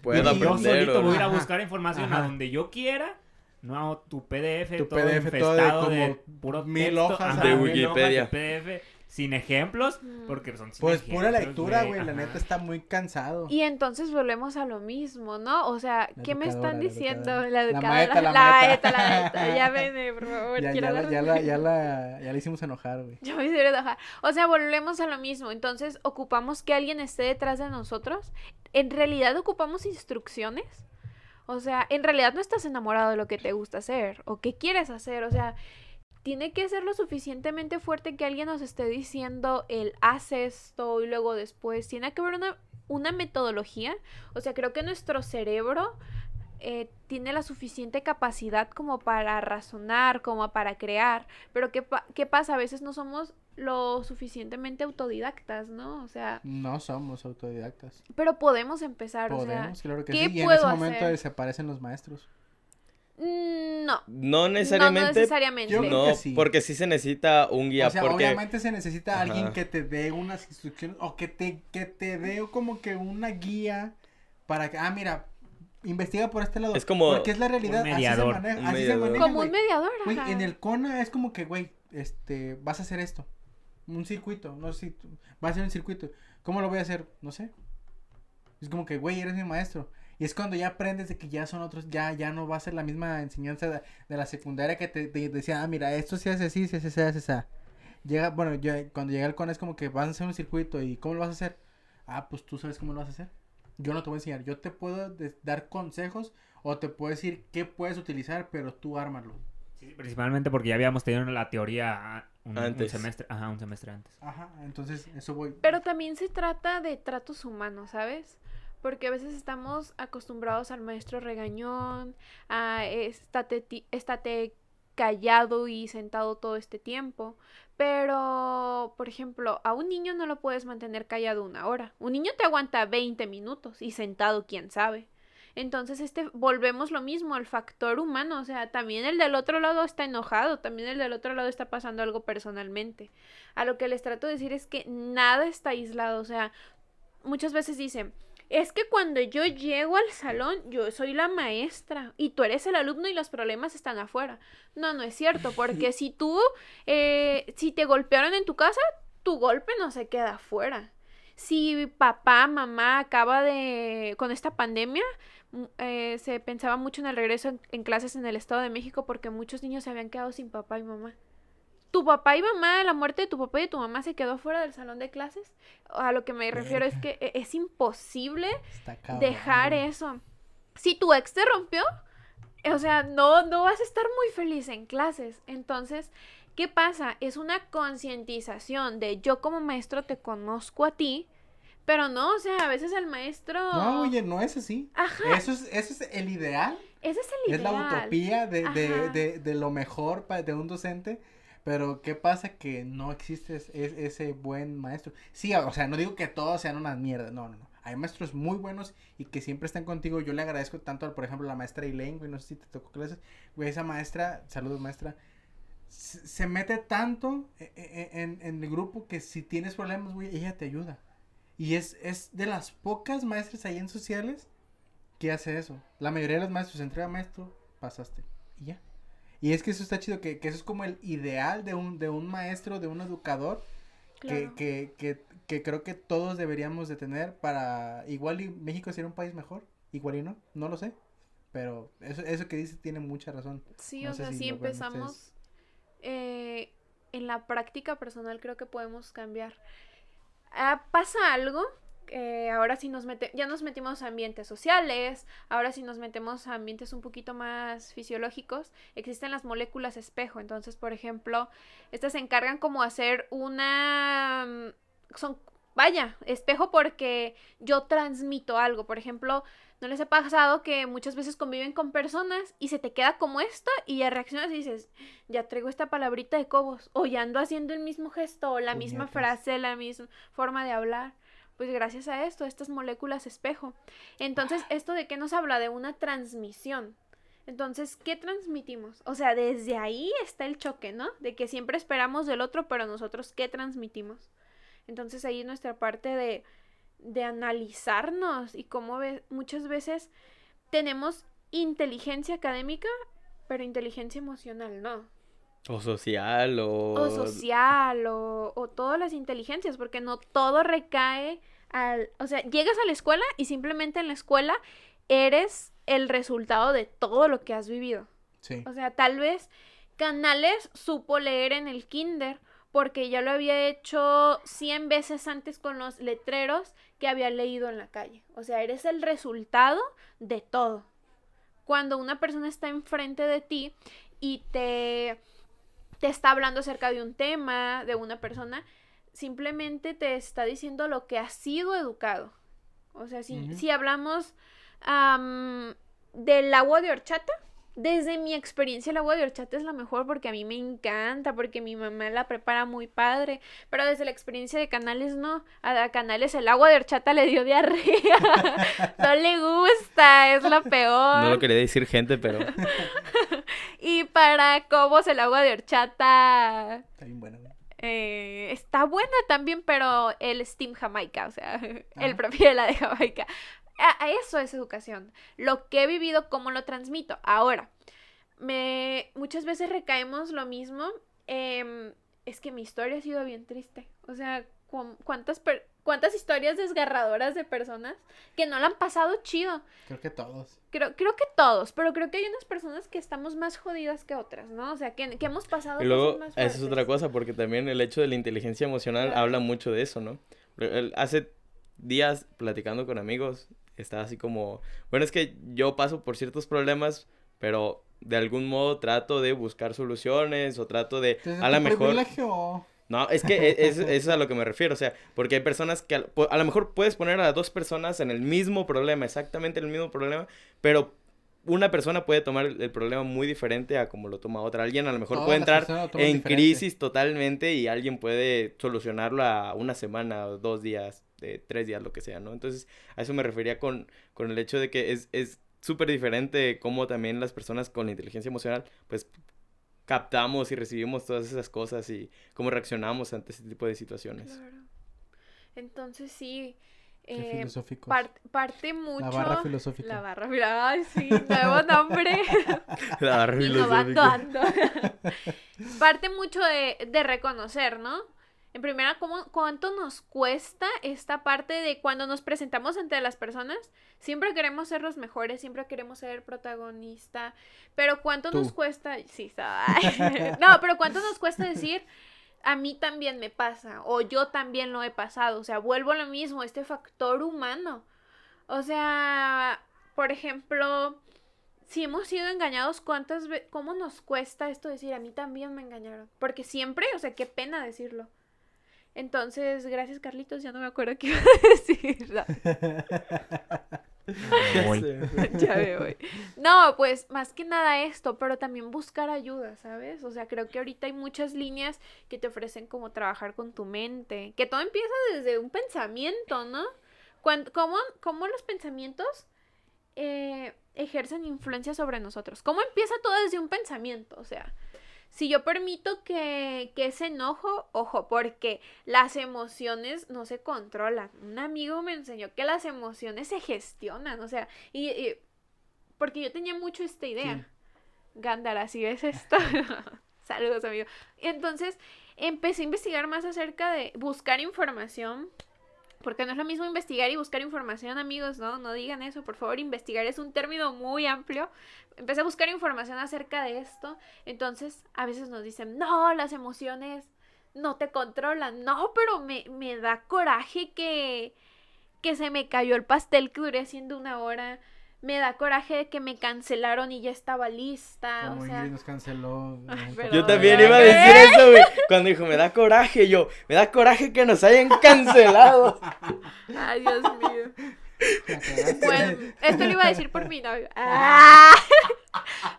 Puedo Y yo aprender, solito ¿o voy a ir a Ajá. buscar información Ajá. a donde yo quiera. No, tu PDF, Tu todo PDF todo de infestado como de puro 1000 texto, hojas, ajá, de 1000 hojas Wikipedia. PDF, sin ejemplos, Mm. porque son sin Pues pura ejemplos, lectura, güey. La ajá. neta está muy cansado. Y entonces volvemos a lo mismo, ¿no? O sea, La ¿qué me educadora, están la diciendo? educadora. La La educadora, maeta, la la maeta. maeta. Ya ven, por favor, Ya, quiero ya, la, hablar. ya la hicimos enojar, güey. Yo me hice enojar. O sea, volvemos a lo mismo. Entonces, ocupamos que alguien esté detrás de nosotros. En realidad ocupamos instrucciones. O sea, en realidad no estás enamorado de lo que te gusta hacer o qué quieres hacer. O sea, tiene que ser lo suficientemente fuerte que alguien nos esté diciendo el haz esto y luego después. Tiene que haber una metodología. O sea, creo que nuestro cerebro tiene la suficiente capacidad como para razonar, como para crear. Pero ¿qué pasa? A veces no somos lo suficientemente autodidactas, ¿no? O sea, No somos autodidactas. pero podemos empezar. Podemos, O sea, claro que ¿qué sí. Y en ese puedo momento hacer? desaparecen los maestros. No. No No necesariamente, necesariamente. Yo creo no, que sí. porque sí se necesita un guía, O sea, porque... obviamente se necesita Ajá. alguien que te dé unas instrucciones o que te dé como que una guía para que, mira, investiga por este lado. Es como porque es la realidad, un mediador, así se un maneja, mediador. Como güey. un mediador. Güey, Ajá. en el CONA es como que, güey, vas a hacer esto, un circuito, no sé, vas a hacer un circuito, ¿cómo lo voy a hacer? No sé. Es como que, güey, eres mi maestro. Y es cuando ya aprendes de que ya son otros, ya no va a ser la misma enseñanza de la secundaria que te decía, mira, esto se hace así, se hace así. Cuando llega el CONA es como que vas a hacer un circuito y ¿cómo lo vas a hacer? Pues tú sabes cómo lo vas a hacer. Yo no te voy a enseñar, yo te puedo dar consejos o te puedo decir qué puedes utilizar, pero tú ármalo. Sí, principalmente porque ya habíamos tenido la teoría un Antes. semestre, ajá, un semestre antes. Ajá, entonces eso voy. Pero también se trata de tratos humanos, ¿sabes? Porque a veces estamos acostumbrados al maestro regañón, a estate callado y sentado todo este tiempo. Pero, por ejemplo, a un niño no lo puedes mantener callado 1 hora. Un niño te aguanta 20 minutos y sentado, quién sabe. Entonces, volvemos lo mismo, al factor humano. O sea, también el del otro lado está enojado, también el del otro lado está pasando algo personalmente. A lo que les trato de decir es que nada está aislado. O sea, muchas veces dicen, es que cuando yo llego al salón, yo soy la maestra y tú eres el alumno y los problemas están afuera. No, no es cierto, porque si si te golpearon en tu casa, tu golpe no se queda afuera. Si papá, mamá con esta pandemia, se pensaba mucho en el regreso en clases en el Estado de México porque muchos niños se habían quedado sin papá y mamá. Tu papá y mamá, la muerte de tu papá y de tu mamá se quedó fuera del salón de clases. A lo que me refiero es que es imposible dejar eso. Si tu ex te rompió, o sea, no vas a estar muy feliz en clases. Entonces, ¿qué pasa? Es una concientización de yo como maestro te conozco a ti, pero no, o sea, a veces el maestro... No, oye, no es así. Ajá. Eso es el ideal. Ese es el ideal. Es la utopía de lo mejor de un docente. Pero, ¿qué pasa? Que no existe ese buen maestro. Sí, o sea, no digo que todos sean unas mierdas, no. Hay maestros muy buenos y que siempre están contigo. Yo le agradezco tanto, por ejemplo, a la maestra Elaine, güey, no sé si te tocó clases. Güey, esa maestra, saludos maestra, se mete tanto en el grupo que si tienes problemas, güey, ella te ayuda. Y es de las pocas maestras ahí en sociales que hace eso. La mayoría de los maestros, entrega maestro, pasaste, y ya. Y es que eso está chido, que eso es como el ideal de un maestro, de un educador, claro. que creo que todos deberíamos de tener para, igual y México sería un país mejor, igual y no lo sé, pero eso que dice tiene mucha razón. Sí, no, o sea, si empezamos en la práctica personal creo que podemos cambiar. Pasa algo. Ahora sí ya nos metimos a ambientes sociales, ahora sí nos metemos a ambientes un poquito más fisiológicos, existen las moléculas espejo, entonces por ejemplo, estas se encargan como hacer espejo porque yo transmito algo, por ejemplo, ¿no les ha pasado que muchas veces conviven con personas y se te queda como esto y ya reaccionas y dices, ya traigo esta palabrita de Cobos, o ya ando haciendo el mismo gesto, o la misma frase, la misma forma de hablar? Pues gracias a estas moléculas espejo. Entonces, ¿esto de qué nos habla? De una transmisión. Entonces, ¿qué transmitimos? O sea, desde ahí está el choque, ¿no? De que siempre esperamos del otro, pero nosotros, ¿qué transmitimos? Entonces, ahí nuestra parte de analizarnos y cómo muchas veces tenemos inteligencia académica, pero inteligencia emocional, ¿no? O social, o todas las inteligencias, porque no todo recae o sea, llegas a la escuela y simplemente en la escuela eres el resultado de todo lo que has vivido. Sí. O sea, tal vez Canales supo leer en el kinder porque ya lo había hecho 100 veces antes con los letreros que había leído en la calle. O sea, eres el resultado de todo. Cuando una persona está enfrente de ti y te está hablando acerca de un tema, de una persona, simplemente te está diciendo lo que ha sido educado. O sea, si hablamos del agua de horchata, desde mi experiencia el agua de horchata es la mejor porque a mí me encanta, porque mi mamá la prepara muy padre, pero desde la experiencia de Canales no, a Canales el agua de horchata le dio diarrea, no le gusta, es la peor. No lo quería decir gente, pero... Y para Cobos el agua de horchata... Está bien buena, ¿no? Está buena también, pero él es Team Jamaica, o sea, él prefiere la de Jamaica. Eso es educación. Lo que he vivido, cómo lo transmito. Ahora, muchas veces recaemos lo mismo. Es que mi historia ha sido bien triste. O sea, ¿cuántas historias desgarradoras de personas que no la han pasado chido? Creo que todos. Creo que todos, pero creo que hay unas personas que estamos más jodidas que otras, ¿no? O sea, que hemos pasado y luego, cosas más fuertes. eso es otra cosa, porque también el hecho de la inteligencia emocional habla mucho de eso, ¿no? Hace días, platicando con amigos, estaba así como... Bueno, es que yo paso por ciertos problemas, pero de algún modo trato de buscar soluciones o trato de... Entonces, a lo mejor... privilegio. No, es que eso es a lo que me refiero, o sea, porque hay personas que a lo mejor puedes poner a las dos personas en el mismo problema, exactamente el mismo problema, pero una persona puede tomar el problema muy diferente a como lo toma otra. Alguien a lo mejor puede entrar en crisis totalmente y alguien puede solucionarlo a una semana, 2 días, 3 días, lo que sea, ¿no? Entonces, a eso me refería con el hecho de que es súper diferente cómo también las personas con la inteligencia emocional, pues... captamos y recibimos todas esas cosas y cómo reaccionamos ante ese tipo de situaciones. Claro. Entonces sí, Qué filosóficos. Parte mucho... La barra filosófica. La barra, ay, sí, nuevo nombre. La barra Innovando filosófica. ando. Parte mucho de reconocer, ¿no? En primera, ¿cuánto nos cuesta esta parte de cuando nos presentamos ante las personas? Siempre queremos ser los mejores, siempre queremos ser el protagonista, pero ¿cuánto Tú. nos cuesta? Sí, no, pero ¿cuánto nos cuesta decir, a mí también me pasa, o yo también lo he pasado? O sea, vuelvo a lo mismo, este factor humano. O sea, por ejemplo, si hemos sido engañados, ¿cómo nos cuesta esto decir, a mí también me engañaron? Porque siempre, o sea, qué pena decirlo. Entonces, gracias Carlitos, ya no me acuerdo qué iba a decir. No, ya me voy. No, pues más que nada esto, pero también buscar ayuda, ¿sabes? O sea, creo que ahorita hay muchas líneas que te ofrecen como trabajar con tu mente, que todo empieza desde un pensamiento, ¿no? ¿Cómo los pensamientos ejercen influencia sobre nosotros? ¿Cómo empieza todo desde un pensamiento? O sea, si yo permito que ese enojo, ojo, porque las emociones no se controlan. Un amigo me enseñó que las emociones se gestionan, o sea, y porque yo tenía mucho esta idea. Sí. Gándara, si ves esto. Saludos, amigo. Y entonces empecé a investigar más acerca de buscar información. Porque no es lo mismo investigar y buscar información, amigos, ¿no? No digan eso, por favor. Investigar es un término muy amplio. Empecé a buscar información acerca de esto. Entonces, a veces nos dicen, no, las emociones no te controlan. No, pero me da coraje que se me cayó el pastel que duré haciendo 1 hora. Me da coraje de que me cancelaron y ya estaba lista. Como O sea, Ingrid nos canceló. Ay, ¿no? pero- Yo también ¿Ya iba a qué? decir eso, güey. Cuando dijo, me da coraje, me da coraje que nos hayan cancelado. ay, Dios mío. La cagaste. Bueno, esto lo iba a decir por mi novio. ¡Ah!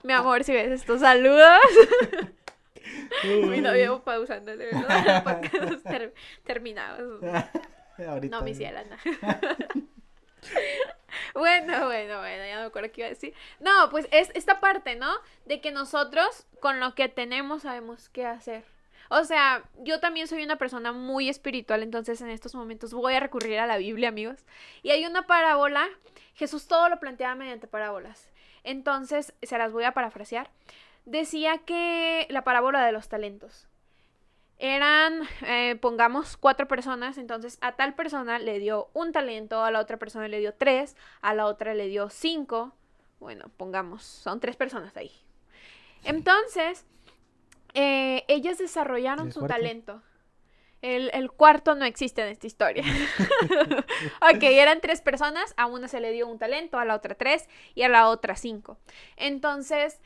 Mi amor, si ves estos saludos. Mi novio pausándole, ¿verdad? Porque terminamos. Ahorita. No, mi ciela, no. Bueno, ya no me acuerdo qué iba a decir. No, pues es esta parte, ¿no? De que nosotros con lo que tenemos sabemos qué hacer. O sea, yo también soy una persona muy espiritual, entonces en estos momentos voy a recurrir a la Biblia, amigos. Y hay una parábola, Jesús todo lo planteaba mediante parábolas. Entonces, se las voy a parafrasear. Decía que la parábola de los talentos. Eran, pongamos 4 personas, entonces a tal persona le dio 1 talento, a la otra persona le dio 3, a la otra le dio 5. Bueno, pongamos, son 3 personas ahí. Entonces, ellas desarrollaron ¿El su cuarto? talento. El cuarto no existe en esta historia. Ok, eran 3 personas, a una se le dio 1 talento, a la otra 3 y a la otra 5. Entonces,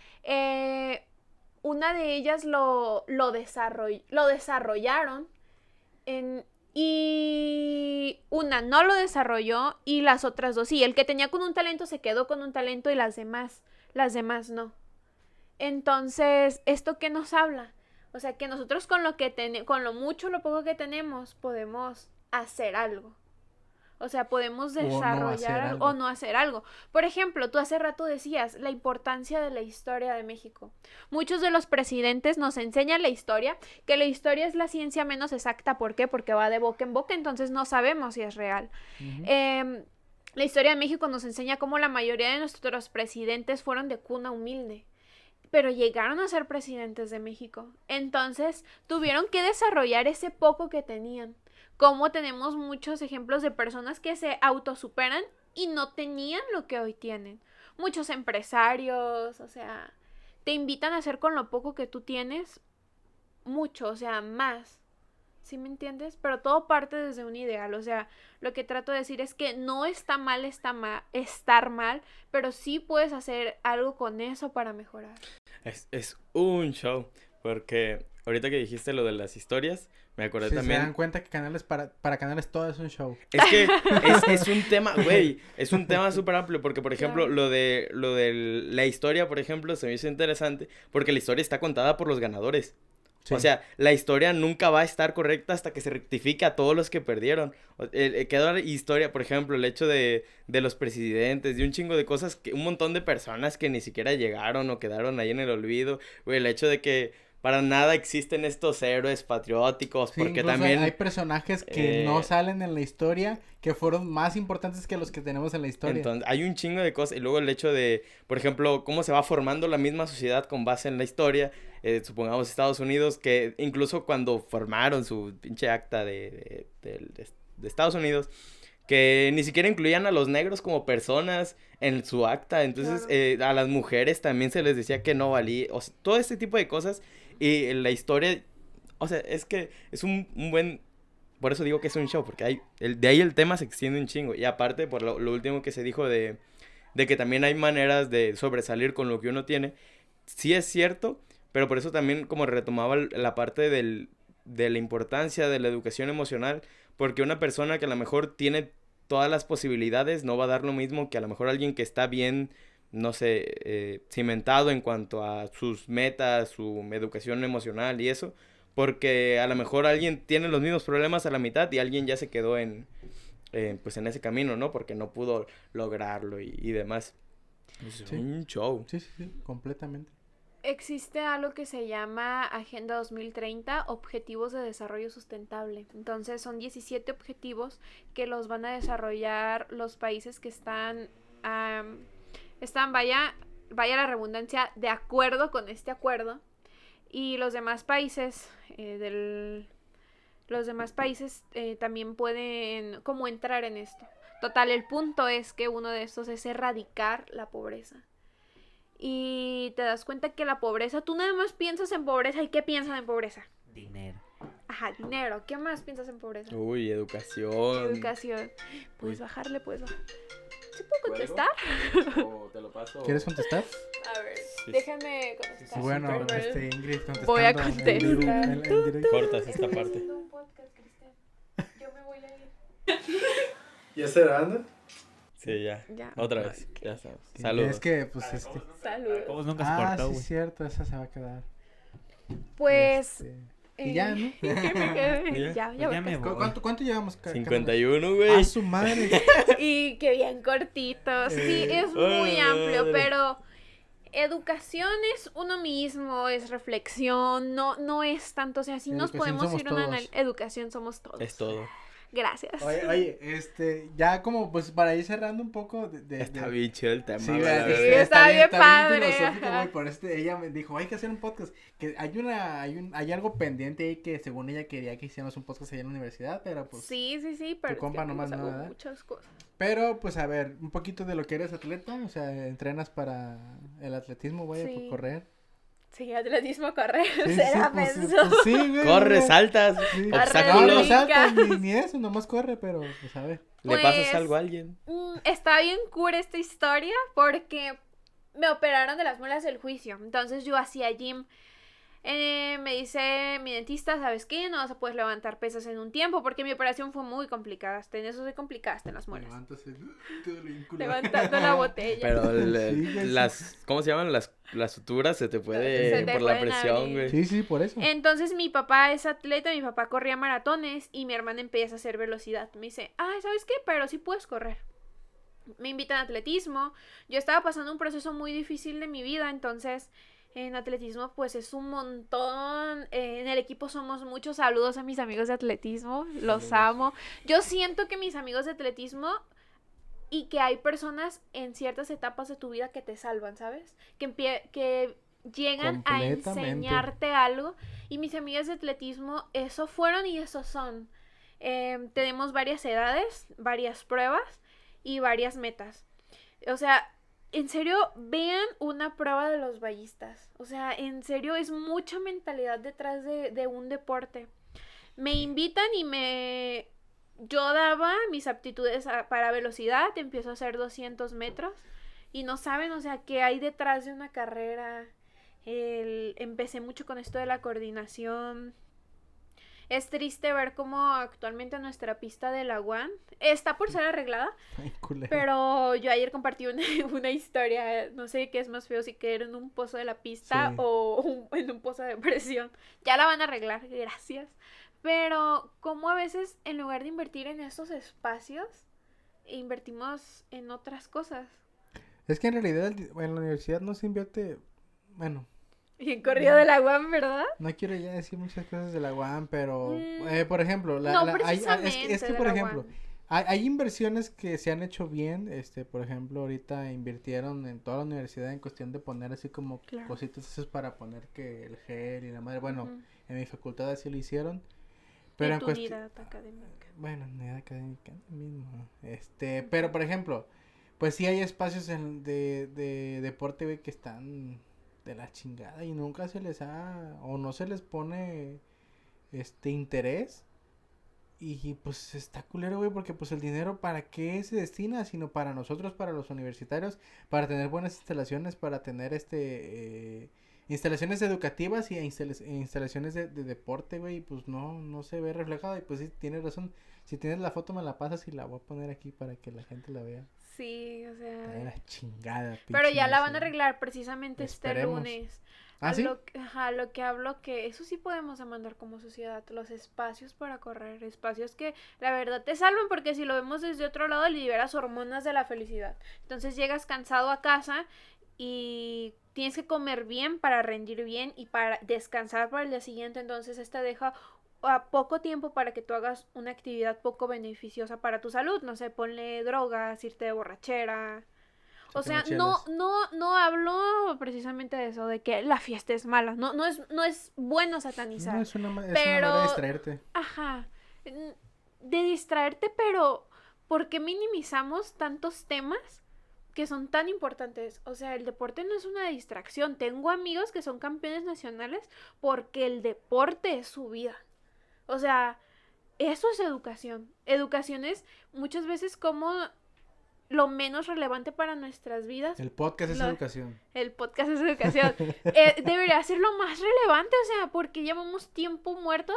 una de ellas lo desarrollaron y una no lo desarrolló y las otras 2 sí. El que tenía con 1 talento se quedó con 1 talento y las demás no. Entonces, ¿esto qué nos habla? O sea, que nosotros con lo mucho o lo poco que tenemos podemos hacer algo. O sea, podemos desarrollar algo o no hacer algo. Por ejemplo, tú hace rato decías la importancia de la historia de México. Muchos de los presidentes nos enseñan la historia, que la historia es la ciencia menos exacta. ¿Por qué? Porque va de boca en boca, entonces no sabemos si es real. La historia de México nos enseña cómo la mayoría de nuestros presidentes fueron de cuna humilde, pero llegaron a ser presidentes de México. Entonces, tuvieron que desarrollar ese poco que tenían. Como tenemos muchos ejemplos de personas que se autosuperan y no tenían lo que hoy tienen. Muchos empresarios, o sea, te invitan a hacer con lo poco que tú tienes mucho, o sea, más. ¿Sí me entiendes? Pero todo parte desde un ideal. O sea, lo que trato de decir es que no está mal estar mal, pero sí puedes hacer algo con eso para mejorar. Es un show, porque ahorita que dijiste lo de las historias, me acordé Si también. se dan cuenta que canales para canales todo es un show. Es que es un tema, güey, es un tema súper amplio, porque por ejemplo, Claro. lo de la historia, por ejemplo, se me hizo interesante, porque la historia está contada por los ganadores. Sí. O sea, la historia nunca va a estar correcta hasta que se rectifique a todos los que perdieron. Quedó la historia, por ejemplo, el hecho de los presidentes, de un chingo de cosas, un montón de personas que ni siquiera llegaron o quedaron ahí en el olvido. Güey, el hecho de que para nada existen estos héroes patrióticos, Sí, porque incluso también... hay personajes que no salen en la historia, que fueron más importantes que los que tenemos en la historia. Entonces, hay un chingo de cosas. Y luego el hecho de, por ejemplo, cómo se va formando la misma sociedad con base en la historia. Supongamos Estados Unidos, que incluso cuando formaron su pinche acta de Estados Unidos, que ni siquiera incluían a los negros como personas en su acta. Entonces, a las mujeres también se les decía que no valía. O sea, todo este tipo de cosas. Y la historia, o sea, es que es un buen... Por eso digo que es un show, porque de ahí el tema se extiende un chingo. Y aparte, por lo último que se dijo de que también hay maneras de sobresalir con lo que uno tiene, sí es cierto, pero por eso también como retomaba la parte de la importancia de la educación emocional, porque una persona que a lo mejor tiene todas las posibilidades no va a dar lo mismo que a lo mejor alguien que está bien, no sé, cimentado en cuanto a sus metas, su educación emocional y eso. Porque a lo mejor alguien tiene los mismos problemas a la mitad y alguien ya se quedó pues en ese camino, ¿no? Porque no pudo lograrlo y demás. Es un show. Sí, completamente. Existe algo que se llama Agenda 2030, Objetivos de Desarrollo Sustentable. Entonces son 17 objetivos que los van a desarrollar los países que están vaya la redundancia, de acuerdo con este acuerdo. Y los demás países también pueden como entrar en esto. Total, el punto es que uno de estos es erradicar la pobreza. Y te das cuenta que la pobreza, tú nada más piensas en pobreza. ¿Y qué piensas en pobreza? Dinero. Ajá, dinero. ¿Qué más piensas en pobreza? Uy, educación. Educación. Puedes bajarle. ¿Sí puedo contestar? ¿O te lo paso? ¿Quieres contestar? A ver, Sí. déjame contestar. Sí, bueno, Primero. Ingrid contestando. Voy a en contestar. vivo, en directo. Cortas esta parte. haciendo un podcast, Cristian. Yo me voy a ir. ¿Ya está grabando? Sí, ya. Ya. Otra vez. Ok. Ya estamos. Saludos. Es que, pues, Saludos. ¿Cómo nunca se Ah, cortó, sí, güey? es cierto, esa se va a quedar. Pues. Y ya, ¿no? ¿Qué me quedé? Ya. Ya Ya me voy. voy. ¿Cuánto llevamos? 51, ¡A güey. su madre! Y qué bien cortito. Sí, es muy amplio, pero educación es uno mismo, es reflexión, no es tanto, o sea, si nos Educación podemos somos ir a una todos. educación somos todos. Es todo. Gracias. Oye, ya como, pues, para ir cerrando un poco Está bien chido el tema. Sí, güey, ¿verdad? la Sí, verdad. está bien padre, filosófico, ajá. güey, por ella me dijo, hay que hacer un podcast, que hay algo pendiente ahí que según ella quería que hiciéramos un podcast allá en la universidad, pero pues, Sí, pero es compa que nomás pues, no, hago ¿verdad? muchas cosas. pero pues a ver, un poquito de lo que eres atleta, o sea, entrenas para el atletismo, vaya, Sí. por correr. Sí, atletismo correr, Sí, será pues, pensó. pues sí, güey. Corre, güey. saltas, Sí. obstáculos. No, no Brinca. salta, ni eso, nomás corre, pero pues a ver. ¿Le pasas Pues, algo a alguien? Está bien cura esta historia porque me operaron de las muelas del juicio. Entonces yo hacía gym. Me dice mi dentista, ¿sabes qué? No vas a poder levantar pesas en un tiempo porque mi operación fue muy complicada. Hasta en eso soy complicada, hasta en las muelas. Levantando la botella. Pero Sí, güey, ¿cómo se llaman? Las suturas se te puede Se te por la pueden presión, abrir. güey. Sí, por eso. Entonces mi papá es atleta, mi papá corría maratones y mi hermana empieza a hacer velocidad. Me dice, ay, ¿sabes qué? Pero sí puedes correr. Me invitan a atletismo. Yo estaba pasando un proceso muy difícil de mi vida, entonces en atletismo pues es un montón. En el equipo somos muchos. Saludos a mis amigos de atletismo, los amo. Yo siento que mis amigos de atletismo y que hay personas en ciertas etapas de tu vida que te salvan, ¿sabes? Que llegan a Completamente. enseñarte algo. Y mis amigas de atletismo, eso fueron y eso son. Tenemos varias edades, varias pruebas y varias metas. O sea, en serio, vean una prueba de los ballistas. O sea, en serio, es mucha mentalidad detrás de un deporte. Me invitan y yo daba mis aptitudes para velocidad, empiezo a hacer 200 metros y no saben, o sea, qué hay detrás de una carrera. Empecé mucho con esto de la coordinación. Es triste ver cómo actualmente nuestra pista de la UAN está por ser arreglada, Ay, culero. pero yo ayer compartí una historia, no sé qué es más feo, si caer en un pozo de la pista Sí. o en un pozo de presión. Ya la van a arreglar, gracias. Pero como a veces en lugar de invertir en esos espacios, invertimos en otras cosas. Es que en realidad en la universidad no se invierte, bueno, Bien corrido de la UAM, ¿verdad? No quiero ya decir muchas cosas de la UAM, pero, por ejemplo, No es precisamente que, de por la ejemplo, UAM. hay inversiones que se han hecho bien, por ejemplo, ahorita invirtieron en toda la universidad en cuestión de poner así como Claro. cositas esas para poner que el gel y la madre, bueno, Ujú. en mi facultad así lo hicieron, pero En en tu cuestión, unidad académica. bueno, en unidad académica mismo, pero por ejemplo, pues sí hay espacios de deporte, güey, que están de la chingada y nunca se les o no se les pone, interés. Y pues está culero, güey, porque pues el dinero para qué se destina, sino para nosotros, para los universitarios, para tener buenas instalaciones, para tener instalaciones educativas y instalaciones de deporte, güey, y pues no se ve reflejado y pues sí, tienes razón. Si tienes la foto me la pasas y la voy a poner aquí para que la gente la vea. Sí, o Está de sea. la chingada, Pero pinche ya la van a universidad. arreglar precisamente este Esperemos. lunes. ¿Ah, sí? Lo que hablo que eso sí podemos demandar como sociedad, los espacios para correr, espacios que la verdad te salvan porque si lo vemos desde otro lado liberas hormonas de la felicidad. Entonces llegas cansado a casa y tienes que comer bien para rendir bien y para descansar para el día siguiente, entonces deja a poco tiempo para que tú hagas una actividad poco beneficiosa para tu salud, no sé, ponle drogas, irte de borrachera. O sea, no hablo precisamente de eso, de que la fiesta es mala. No es bueno satanizar. No, es una manera pero, de distraerte. ajá, de distraerte, pero ¿por qué minimizamos tantos temas que son tan importantes? O sea, el deporte no es una distracción. Tengo amigos que son campeones nacionales porque el deporte es su vida. O sea, eso es educación. Educación es muchas veces como lo menos relevante para nuestras vidas. El podcast es educación. El podcast es educación. Debería ser lo más relevante, o sea, porque llevamos tiempo muerto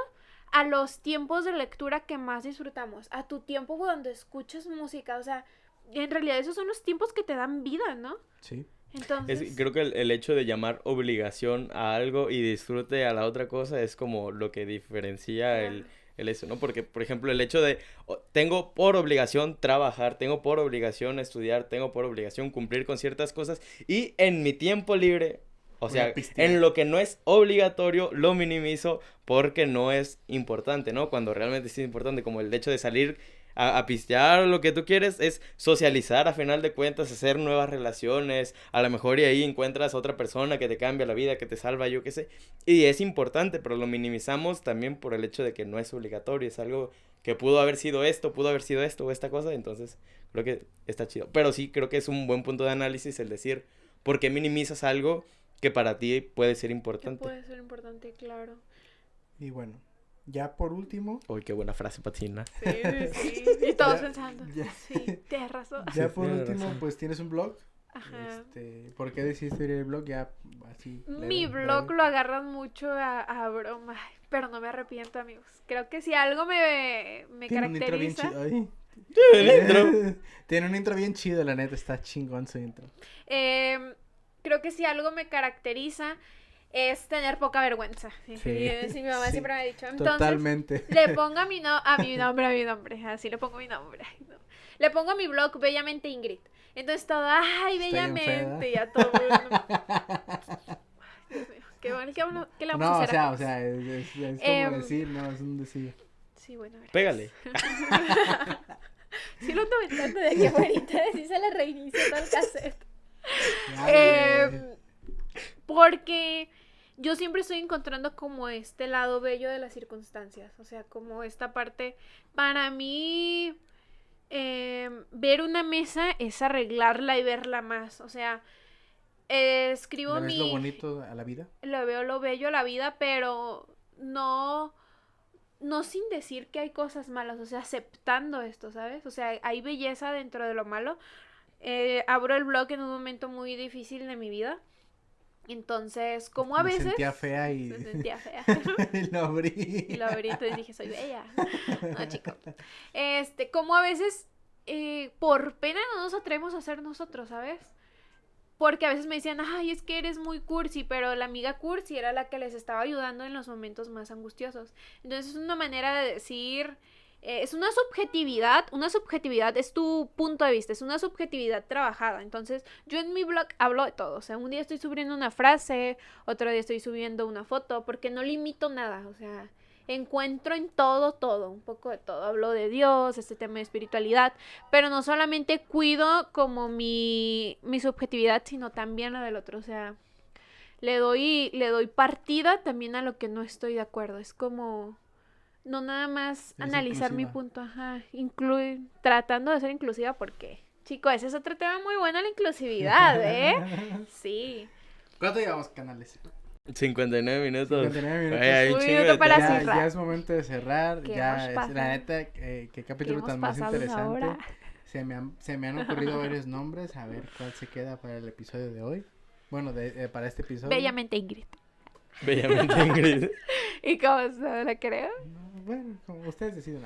a los tiempos de lectura que más disfrutamos, a tu tiempo cuando escuchas música, o sea, en realidad esos son los tiempos que te dan vida, ¿no? Sí. Entonces, Creo que el hecho de llamar obligación a algo y disfrute a la otra cosa es como lo que diferencia el eso, ¿no? Porque, por ejemplo, el hecho de tengo por obligación trabajar, tengo por obligación estudiar, tengo por obligación cumplir con ciertas cosas y en mi tiempo libre, o sea, en lo que no es obligatorio, lo minimizo porque no es importante, ¿no? Cuando realmente sí es importante, como el hecho de salir a pistear, lo que tú quieres es socializar a final de cuentas, hacer nuevas relaciones, a lo mejor y ahí encuentras otra persona que te cambia la vida, que te salva, yo qué sé, y es importante, pero lo minimizamos también por el hecho de que no es obligatorio, es algo que pudo haber sido esto o esta cosa, entonces creo que está chido, pero sí creo que es un buen punto de análisis el decir, ¿por qué minimizas algo que para ti puede ser que importante? puede ser importante, claro. Y bueno, ya por último. Uy, qué buena frase, Patina. Sí. Y todos Ya, pensando. ya. Sí, tienes razón. Ya Sí, por tienes último, razón. pues tienes un blog. Ajá. ¿Por qué decidiste abrir el blog? Ya así. Mi blog lo agarran mucho a broma, ay, pero no me arrepiento, amigos. Creo que si algo me Tiene un intro bien caracteriza, chido. Ay. El intro. Tiene un intro bien chido, la neta. Está chingón su intro. creo que si algo me caracteriza es tener poca vergüenza. Sí, mi mamá Sí, siempre me ha dicho. Entonces, totalmente. le pongo a mi nombre, así le pongo mi nombre. Ay, no. Le pongo a mi blog Bellamente Ingrid. Entonces todo, ay, Está bien bellamente, fea. ya todo. Dios mío, ¿qué le vamos a hacer a o sea, es Em, como decir, no, es un decir. Sí, bueno, a ver. Pégale. Sí lo ando aventando de aquí afuera, sí se le reinicia todo el cassette. Ya, Porque yo siempre estoy encontrando como este lado bello de las circunstancias, o sea, como esta parte, para mí, ver una mesa es arreglarla y verla más, o sea, escribo ¿Le ves lo bonito a la vida? lo veo lo bello a la vida, pero no sin decir que hay cosas malas, o sea, aceptando esto, ¿sabes? O sea, hay belleza dentro de lo malo. Abro el blog en un momento muy difícil de mi vida. Entonces, como a veces... Me sentía fea y... Me sentía fea. y lo abrí. Y lo abrí, entonces dije, soy bella. No, chico. Como a veces, por pena no nos atrevemos a ser nosotros, ¿sabes? Porque a veces me decían, ay, es que eres muy cursi, pero la amiga cursi era la que les estaba ayudando en los momentos más angustiosos. Entonces es una manera de decir, es una subjetividad es tu punto de vista, es una subjetividad trabajada. Entonces, yo en mi blog hablo de todo. O sea, un día estoy subiendo una frase, otro día estoy subiendo una foto, porque no limito nada. O sea, encuentro en todo, un poco de todo. Hablo de Dios, este tema de espiritualidad, pero no solamente cuido como mi subjetividad, sino también la del otro. O sea, le doy partida también a lo que no estoy de acuerdo. Es como no nada más Eres analizar mi inclusiva. punto, tratando de ser inclusiva porque, chico, ese es otro tema muy bueno, la inclusividad, Sí. ¿Cuánto llevamos, canales? 59 minutos. 59 minutos. Ay, hay un Un chingo minuto de para tema. cerrar. Ya es momento de cerrar. ¿Qué Ya hemos es, pasado? la neta, qué capítulo hemos tan más pasado una interesante. hora. Se me han ocurrido varios nombres. A ver cuál se queda para el episodio de hoy. Bueno, para este episodio. Bellamente Ingrid. Bellamente Ingrid. ¿Y cómo se la creo? No, bueno, como ustedes deciden.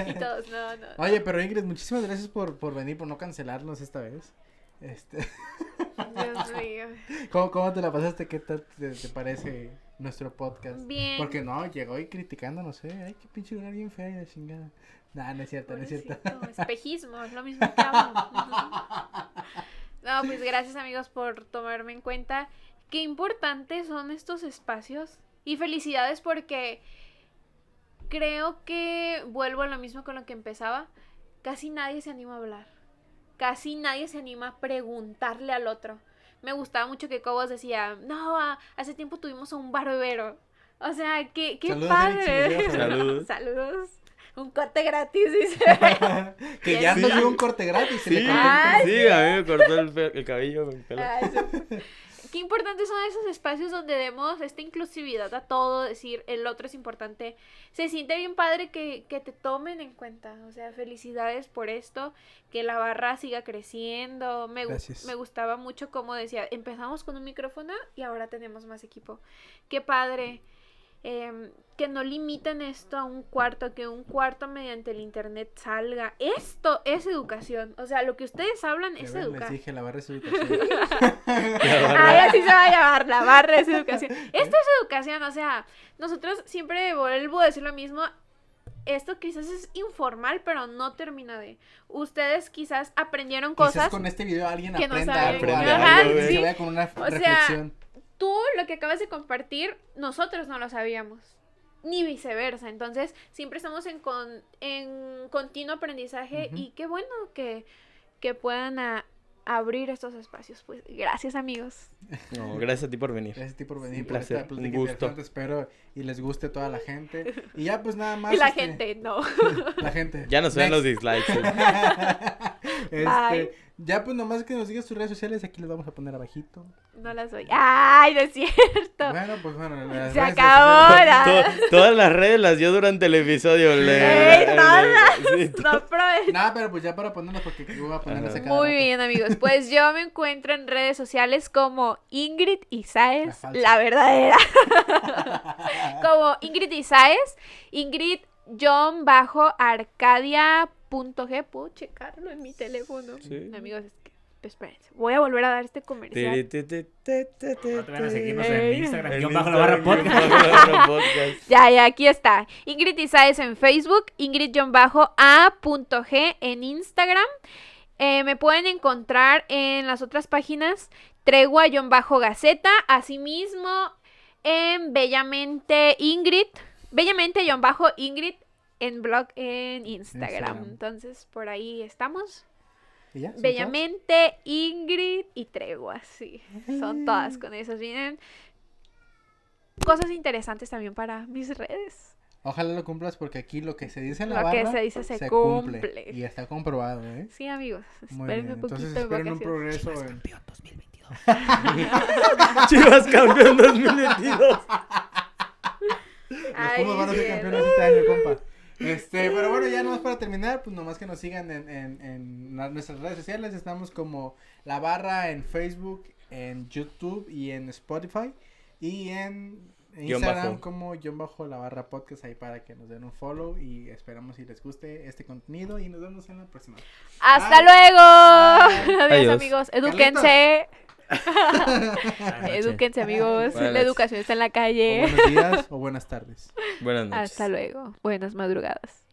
Y todos, no. Oye, pero Ingrid, muchísimas gracias por venir, por no cancelarnos esta vez. Dios mío. ¿Cómo te la pasaste? ¿Qué tal te parece nuestro podcast? Bien. Porque no, llegó y criticando, no sé, ay, qué pinche lugar bien fea y la chingada. Nah, no es cierto, no es cierto. Pobrecito, espejismo, es lo mismo que hablo. No, pues gracias amigos por tomarme en cuenta. Qué importantes son estos espacios. Y felicidades porque creo que vuelvo a lo mismo con lo que empezaba. Casi nadie se anima a hablar. Casi nadie se anima a preguntarle al otro. Me gustaba mucho que Cobos decía, no, hace tiempo tuvimos a un barbero. O sea, qué Saludos, padre. Eric, Saludos. Saludos. Un corte gratis, dice. Que ya Sí. nos dio un corte gratis. Se le Sí, cortó el Ay, sí, a mí me cortó el cabello. El pelo. Ay, qué importantes son esos espacios donde demos esta inclusividad a todo, decir el otro es importante. Se siente bien padre que te tomen en cuenta. O sea, felicidades por esto, que la barra siga creciendo. Gracias. Me gustaba mucho como decía, empezamos con un micrófono y ahora tenemos más equipo. Qué padre. Que no limiten esto a un cuarto, que un cuarto mediante el internet salga. Esto es educación. O sea, lo que ustedes hablan Ya es ven, educar. les dije, la barra es educación. Ay, así se va a llamar, la barra es educación. Esto es educación, o sea, nosotros siempre vuelvo a decir lo mismo. Esto quizás es informal, pero no termina de. Ustedes quizás aprendieron Quizás cosas. con este video alguien que no aprenda saben. algo. Aprende algo, algo, que güey. se vaya con una sea, reflexión. Tú lo que acabas de compartir, nosotros no lo sabíamos. Ni viceversa. Entonces, siempre estamos en continuo aprendizaje. Ujú. Y qué bueno que puedan abrir estos espacios. Pues gracias, amigos. No, gracias a ti por venir. Gracias a ti por venir, Un por esta placer, plática un gusto. interesante. Espero y les guste a toda la gente. Y ya, pues nada más. Y la gente, no. La gente. Ya nos ven Next. los dislikes. Sí. Bye. Ya, pues nomás que nos digas tus redes sociales. Aquí les vamos a poner abajito. No las doy. ¡Ay, no es cierto! Bueno, pues bueno. las Se redes acabó sociales- la- Todas las redes las dio durante el episodio. ¡Ey, todas! Sí, No, pero- Nada, pero pues ya para ponerlas porque voy a ponerlas a cada Muy rato. bien, amigos. Pues yo me encuentro en redes sociales como Ingrid La Isaes, falsa. la verdadera. Como Ingrid Isaes, Ingrid_Arcadia.g. Puedo checarlo en mi teléfono. Sí. Amigos, es que, espérense. Voy a volver a dar este comercial. No te van a seguirnos en Ey. Instagram, En guión bajo la barra Instagram, podcast. guión bajo la barra podcast. Ya, aquí está. Ingrid Isaes en Facebook, Ingrid_A.g en Instagram. Me pueden encontrar en las otras páginas, Tregua_Gaceta, asimismo en Bellamente_Ingrid en blog en Instagram. Instagram. Entonces, por ahí estamos. ¿Y ya? ¿Son Bellamente, Ingrid y Tregua, sí. Son todas con esas. Vienen cosas interesantes también para mis redes. todas? Ojalá lo cumplas porque aquí lo que se dice en la Lo que barra se dice se cumple. Y está comprobado, ¿eh? Sí, amigos. Muy Espérenme bien. un poquito Entonces de esperen un vacaciones. progreso en... Campeón 2022. Chivas campeón 2022. Los Ay, Pumas van a ser sí. campeones este año, compa. Pero bueno, ya nomás para terminar, pues nomás que nos sigan en nuestras redes sociales. Estamos como La Barra en Facebook, en YouTube y en Spotify. Y en Instagram bajo. como _La Barra Podcast, ahí para que nos den un follow. Y esperamos si les guste este contenido. Y nos vemos en la próxima. ¡Hasta Bye. luego! Bye. Adiós, Adiós. amigos. Edúquense. Edúquense, amigos. Buenas La noches. educación está en la O calle. buenos días o buenas tardes. Buenas noches. Hasta luego. Buenas madrugadas.